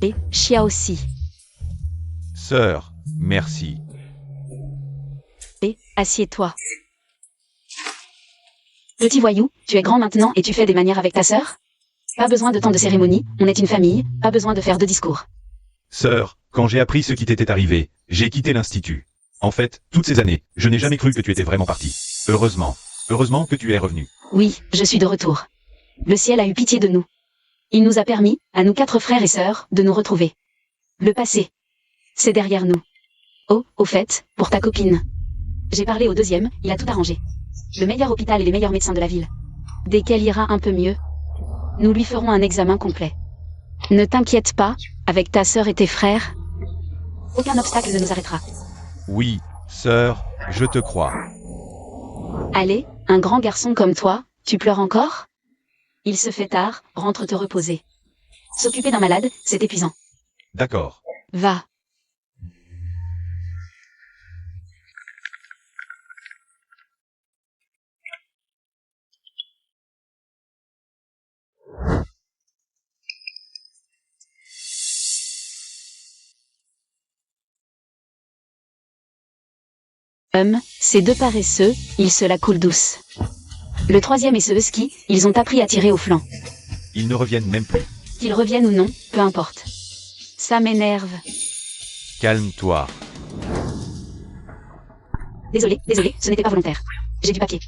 Et Xiao aussi. Sœur, merci. Et assieds-toi. Petit voyou, tu es grand maintenant et tu fais des manières avec ta sœur? Pas besoin de tant de cérémonies, on est une famille, pas besoin de faire de discours. Sœur, quand j'ai appris ce qui t'était arrivé, j'ai quitté l'institut. En fait, toutes ces années, je n'ai jamais cru que tu étais vraiment parti. Heureusement que tu es revenu. Oui, je suis de retour. Le ciel a eu pitié de nous. Il nous a permis, à nous 4 frères et sœurs, de nous retrouver. Le passé, c'est derrière nous. Oh, au fait, pour ta copine. J'ai parlé au deuxième, il a tout arrangé. Le meilleur hôpital et les meilleurs médecins de la ville. Dès qu'elle ira un peu mieux, nous lui ferons un examen complet. Ne t'inquiète pas, avec ta sœur et tes frères, aucun obstacle ne nous arrêtera. Oui, sœur, je te crois. Allez, un grand garçon comme toi, tu pleures encore? Il se fait tard, rentre te reposer. S'occuper d'un malade, c'est épuisant. D'accord. Va. Ces 2 paresseux, ils se la coulent douce. Le 3e et ce husky, ils ont appris à tirer au flanc. Ils ne reviennent même plus. Qu'ils reviennent ou non, peu importe. Ça m'énerve. Calme-toi. Désolé, ce n'était pas volontaire. J'ai du papier.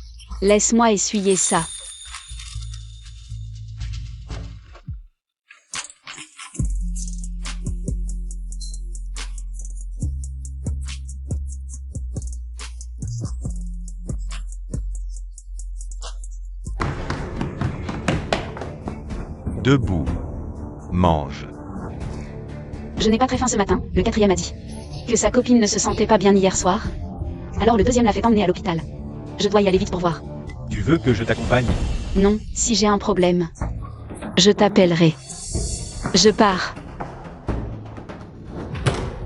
Laisse-moi essuyer ça. Debout. Mange. Je n'ai pas très faim ce matin, le 4e a dit. Que sa copine ne se sentait pas bien hier soir. Alors le 2e l'a fait emmener à l'hôpital. Je dois y aller vite pour voir. Tu veux que je t'accompagne? Non, si j'ai un problème, je t'appellerai. Je pars.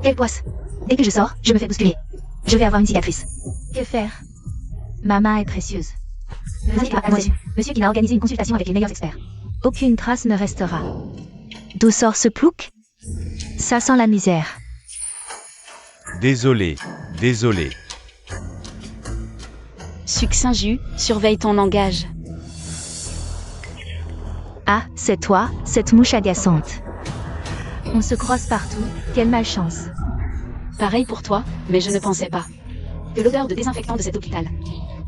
Quelle poisse. Dès que je sors, je me fais bousculer. Je vais avoir une cicatrice. Que faire? Ma main est précieuse. Monsieur qui a organisé une consultation avec les meilleurs experts. Aucune trace ne restera. D'où sort ce plouc? Ça sent la misère. Désolé. Succinct jus, surveille ton langage. Ah, c'est toi, cette mouche agaçante. On se croise partout, quelle malchance. Pareil pour toi, mais je ne pensais pas que l'odeur de désinfectant de cet hôpital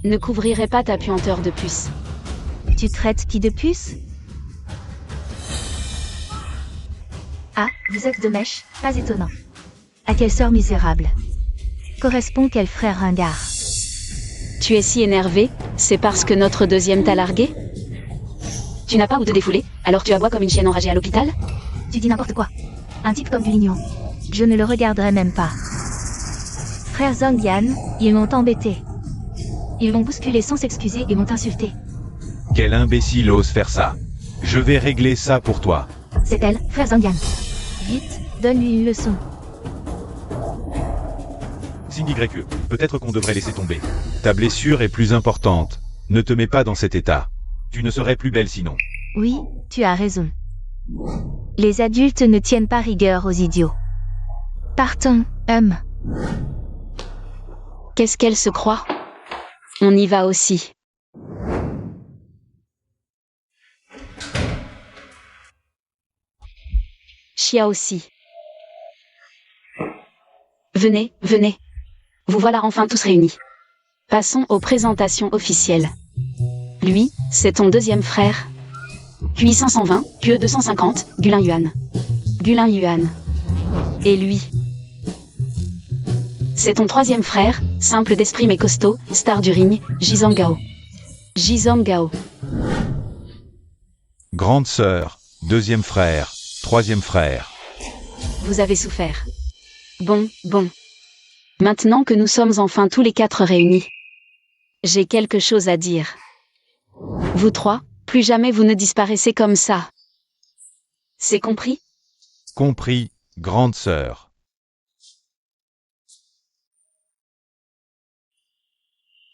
ne couvrirait pas ta puanteur de puce. Tu traites qui de puce? Ah, vous êtes de mèche, pas étonnant. À quelle sœur misérable correspond quel frère ringard? Tu es si énervé, c'est parce que notre 2e t'a largué? Tu n'as pas où te défouler, alors tu aboies comme une chienne enragée à l'hôpital? Tu dis n'importe quoi. Un type comme du Lignon. Je ne le regarderai même pas. Frère Zhongyan, ils m'ont embêté. Ils m'ont bousculé sans s'excuser et m'ont insulté. Quel imbécile ose faire ça? Je vais régler ça pour toi. C'est elle, frère Zhongyan. Vite, donne-lui une leçon. XY, peut-être qu'on devrait laisser tomber. Ta blessure est plus importante. Ne te mets pas dans cet état. Tu ne serais plus belle sinon. Oui, tu as raison. Les adultes ne tiennent pas rigueur aux idiots. Partons, Qu'est-ce qu'elle se croit? On y va aussi. Chia aussi. Venez. Vous voilà enfin tous réunis. Passons aux présentations officielles. Lui, c'est ton 2e frère. QI 520, QE 250, Gulin Yuan. Et lui, c'est ton 3e frère, simple d'esprit mais costaud, star du ring, Jizong Gao. Grande sœur, 2e frère, 3e frère. Vous avez souffert. Bon. Maintenant que nous sommes enfin tous les 4 réunis, j'ai quelque chose à dire. Vous 3, plus jamais vous ne disparaissez comme ça. C'est compris? Compris, grande sœur.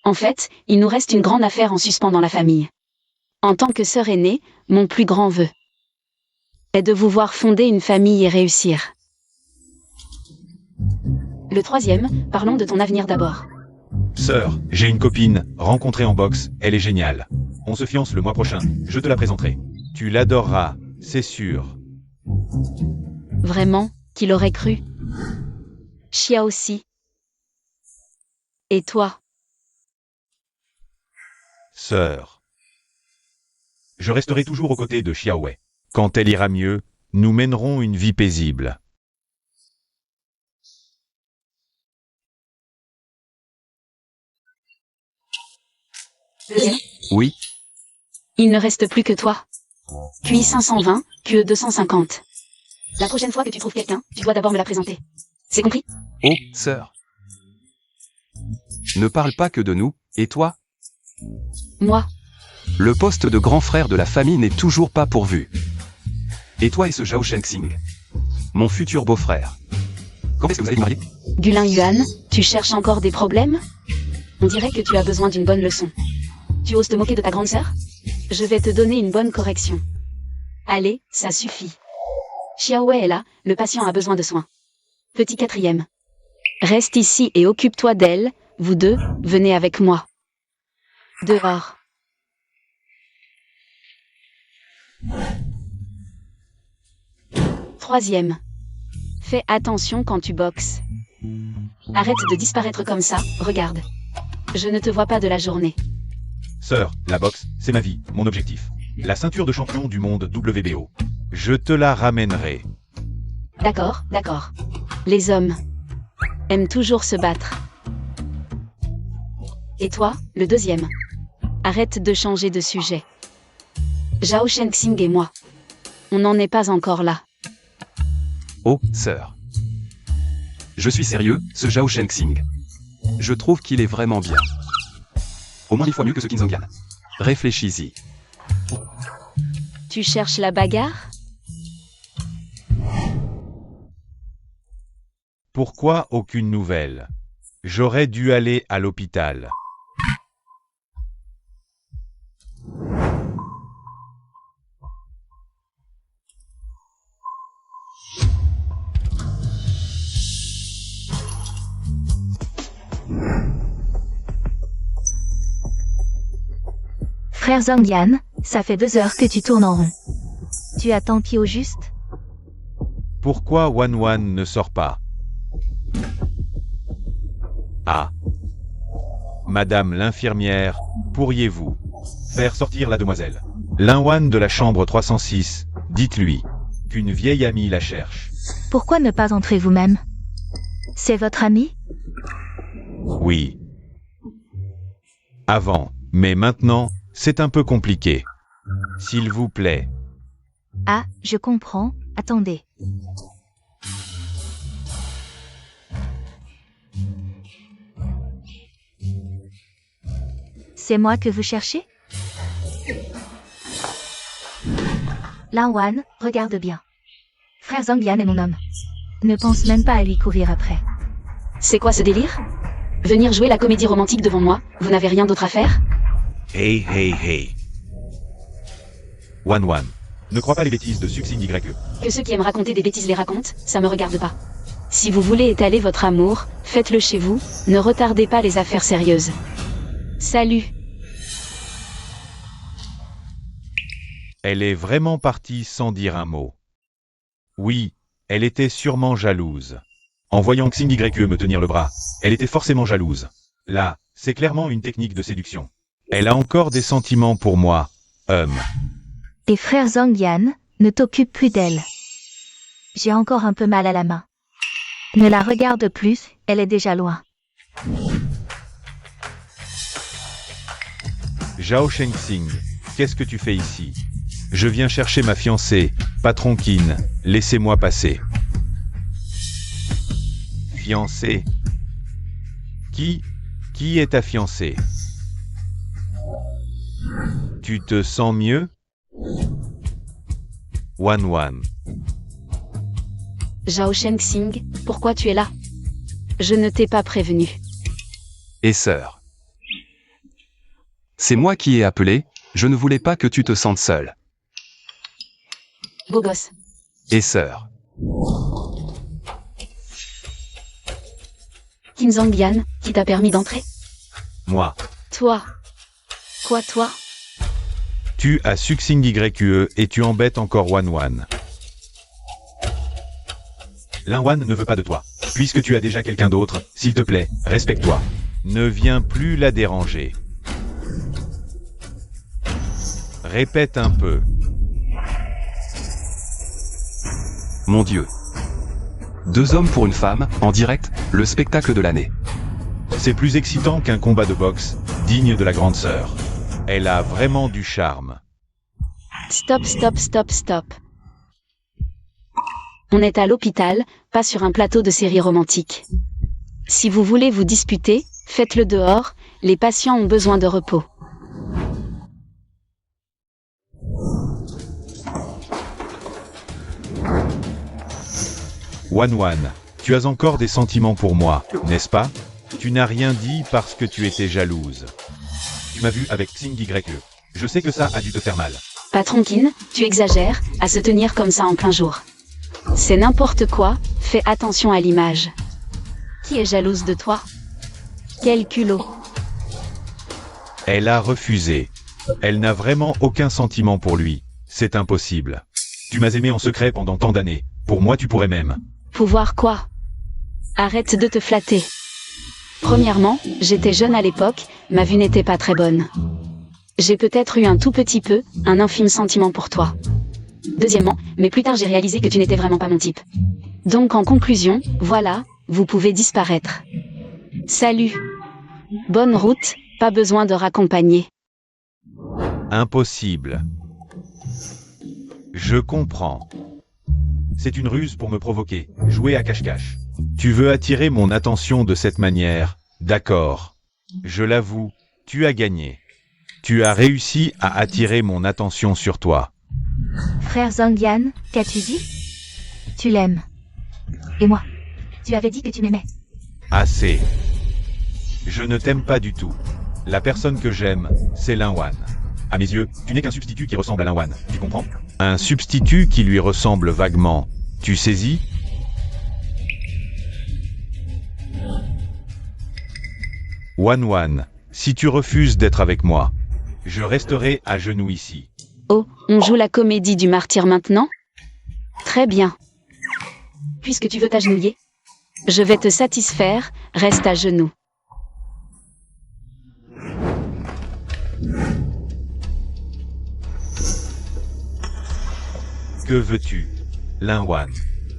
En fait, il nous reste une grande affaire en suspens dans la famille. En tant que sœur aînée, mon plus grand vœu est de vous voir fonder une famille et réussir. Le 3e, parlons de ton avenir d'abord. Sœur, j'ai une copine, rencontrée en boxe, elle est géniale. On se fiance le mois prochain, je te la présenterai. Tu l'adoreras, c'est sûr. Vraiment, qu'il aurait cru? Xia aussi. Et toi? Sœur. Je resterai toujours aux côtés de Xiaowei. Quand elle ira mieux, nous mènerons une vie paisible. Deuxième. Oui, Il ne reste plus que toi. QI 520, QE 250. La prochaine fois que tu trouves quelqu'un, tu dois d'abord me la présenter. C'est compris? oh, sœur. Ne parle pas que de nous, et toi? Moi, Le poste de grand frère de la famille n'est toujours pas pourvu. Et toi et ce Zhao Shengxing, mon futur beau-frère. Quand est-ce que vous allez vous marier? Gulin Yuan, tu cherches encore des problèmes? On dirait que tu as besoin d'une bonne leçon. Tu oses te moquer de ta grande sœur? Je vais te donner une bonne correction. Allez, ça suffit. Xiaowei est là, le patient a besoin de soins. Petit quatrième. Reste ici et occupe-toi d'elle, vous deux, venez avec moi. Dehors. Troisième. Fais attention quand tu boxes. Arrête de disparaître comme ça, regarde. Je ne te vois pas de la journée. Sœur, la boxe, c'est ma vie, mon objectif. La ceinture de champion du monde WBO. Je te la ramènerai. D'accord, d'accord. Les hommes aiment toujours se battre. Et toi, le deuxième. Arrête de changer de sujet. Zhao Shengxing et moi. On n'en est pas encore là. Oh, sœur. Je suis sérieux, ce Zhao Shengxing. Je trouve qu'il est vraiment bien. Au moins 10 fois mieux que ce Qin Zhongyan. Réfléchis-y. Tu cherches la bagarre? Pourquoi aucune nouvelle? J'aurais dû aller à l'hôpital. Frère Zhongyan, ça fait 2 heures que tu tournes en rond. Tu attends qui au juste? Pourquoi Wan Wan ne sort pas? Ah. Madame l'infirmière, pourriez-vous faire sortir la demoiselle Lin Wan de la chambre 306, dites-lui qu'une vieille amie la cherche. Pourquoi ne pas entrer vous-même? C'est votre ami? Oui. Avant, mais maintenant, c'est un peu compliqué. S'il vous plaît. Ah, je comprends. Attendez. C'est moi que vous cherchez? Lin Wan, regarde bien. Frère Zhongyan est mon homme. Ne pense même pas à lui courir après. C'est quoi ce délire? Venir jouer la comédie romantique devant moi, vous n'avez rien d'autre à faire? Hey, hey, hey. Wan Wan. Ne crois pas les bêtises de Suxing YE. Que ceux qui aiment raconter des bêtises les racontent, ça me regarde pas. Si vous voulez étaler votre amour, faites-le chez vous, ne retardez pas les affaires sérieuses. Salut. Elle est vraiment partie sans dire un mot. Oui, elle était sûrement jalouse. En voyant Xing YE me tenir le bras, elle était forcément jalouse. Là, c'est clairement une technique de séduction. Elle a encore des sentiments pour moi, Et frère Zhongyan, ne t'occupe plus d'elle. J'ai encore un peu mal à la main. Ne la regarde plus, elle est déjà loin. Zhao Shengxing, qu'est-ce que tu fais ici? Je viens chercher ma fiancée, patron Qin, laissez-moi passer. Fiancée? Qui est ta fiancée? Tu te sens mieux? Wan Wan. Zhao Shengxing, pourquoi tu es là? Je ne t'ai pas prévenu. Et sœur. C'est moi qui ai appelé, je ne voulais pas que tu te sentes seule. Beau gosse. Et sœur. Qin Zhongyan, qui t'a permis d'entrer? Moi. Toi. Quoi toi? Tu as Suxing YQE et tu embêtes encore Wan. Lin ne veut pas de toi. Puisque tu as déjà quelqu'un d'autre, s'il te plaît, respecte-toi. Ne viens plus la déranger. Répète un peu. Mon Dieu. 2 hommes pour une femme, en direct, le spectacle de l'année. C'est plus excitant qu'un combat de boxe, digne de la grande sœur. Elle a vraiment du charme. Stop, stop, stop, stop. On est à l'hôpital, pas sur un plateau de série romantique. Si vous voulez vous disputer, faites-le dehors, les patients ont besoin de repos. Wan, tu as encore des sentiments pour moi, n'est-ce pas? Tu n'as rien dit parce que tu étais jalouse. Tu m'as vu avec Xing YE. Je sais que ça a dû te faire mal. Patron Qin, tu exagères, à se tenir comme ça en plein jour. C'est n'importe quoi, fais attention à l'image. Qui est jalouse de toi? Quel culot. Elle a refusé. Elle n'a vraiment aucun sentiment pour lui. C'est impossible. Tu m'as aimé en secret pendant tant d'années. Pour moi, tu pourrais même. Pouvoir quoi? Arrête de te flatter. Premièrement, j'étais jeune à l'époque, ma vue n'était pas très bonne. J'ai peut-être eu un tout petit peu, un infime sentiment pour toi. Deuxièmement, mais plus tard j'ai réalisé que tu n'étais vraiment pas mon type. Donc en conclusion, voilà, vous pouvez disparaître. Salut. Bonne route, pas besoin de raccompagner. Impossible. Je comprends. C'est une ruse pour me provoquer, jouer à cache-cache. Tu veux attirer mon attention de cette manière, d'accord. Je l'avoue, tu as gagné. Tu as réussi à attirer mon attention sur toi. Frère Zhongyan, qu'as-tu dit? Tu l'aimes. Et moi? Tu avais dit que tu m'aimais. Assez. Je ne t'aime pas du tout. La personne que j'aime, c'est Lin Wan. À mes yeux, tu n'es qu'un substitut qui ressemble à Lin Wan, tu comprends? Un substitut qui lui ressemble vaguement. Tu saisis? Wan, si tu refuses d'être avec moi, je resterai à genoux ici. Oh, on joue la comédie du martyr maintenant? Très bien. Puisque tu veux t'agenouiller, je vais te satisfaire, reste à genoux. Que veux-tu? Lin Wan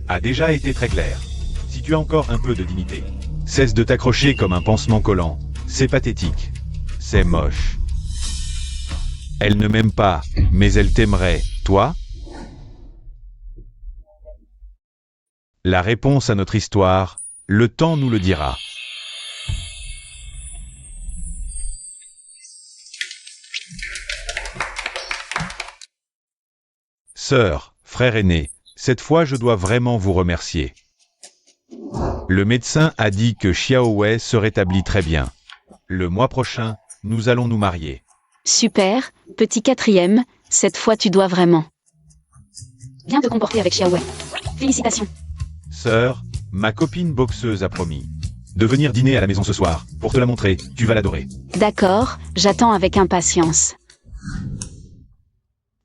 a déjà été très clair. Si tu as encore un peu de dignité, cesse de t'accrocher comme un pansement collant. C'est pathétique. C'est moche. Elle ne m'aime pas, mais elle t'aimerait, toi? La réponse à notre histoire, le temps nous le dira. Sœur, frère aîné, cette fois je dois vraiment vous remercier. Le médecin a dit que Xiaowei se rétablit très bien. Le mois prochain, nous allons nous marier. Super, petit quatrième, cette fois tu dois vraiment bien te comporter avec Xiaowei. Félicitations. Sœur, ma copine boxeuse a promis de venir dîner à la maison ce soir. Pour te la montrer, tu vas l'adorer. D'accord, j'attends avec impatience.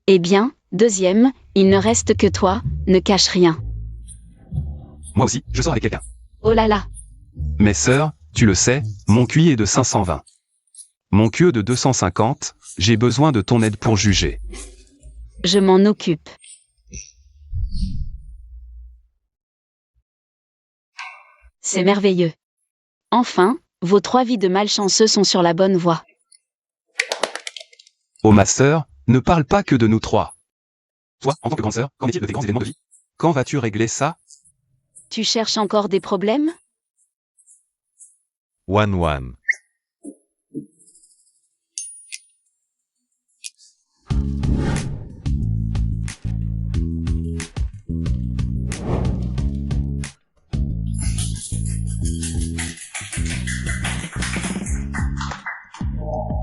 Eh bien, deuxième, il ne reste que toi, ne cache rien. Moi aussi, je sors avec quelqu'un. Oh là là. Mais sœur, tu le sais, mon QI est de 520. Mon QE de 250, j'ai besoin de ton aide pour juger. Je m'en occupe. C'est merveilleux. Enfin, vos 3 vies de malchanceux sont sur la bonne voie. Oh ma sœur, ne parle pas que de nous 3. Toi, en tant que grande sœur, qu'en est-il de tes grands événements de vie? Quand vas-tu régler ça? Tu cherches encore des problèmes? Wan.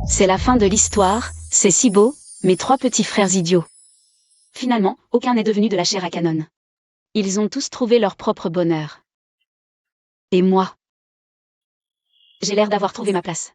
C'est la fin de l'histoire, c'est si beau, mes 3 petits frères idiots. Finalement, aucun n'est devenu de la chair à canon. Ils ont tous trouvé leur propre bonheur. Et moi? J'ai l'air d'avoir trouvé ma place.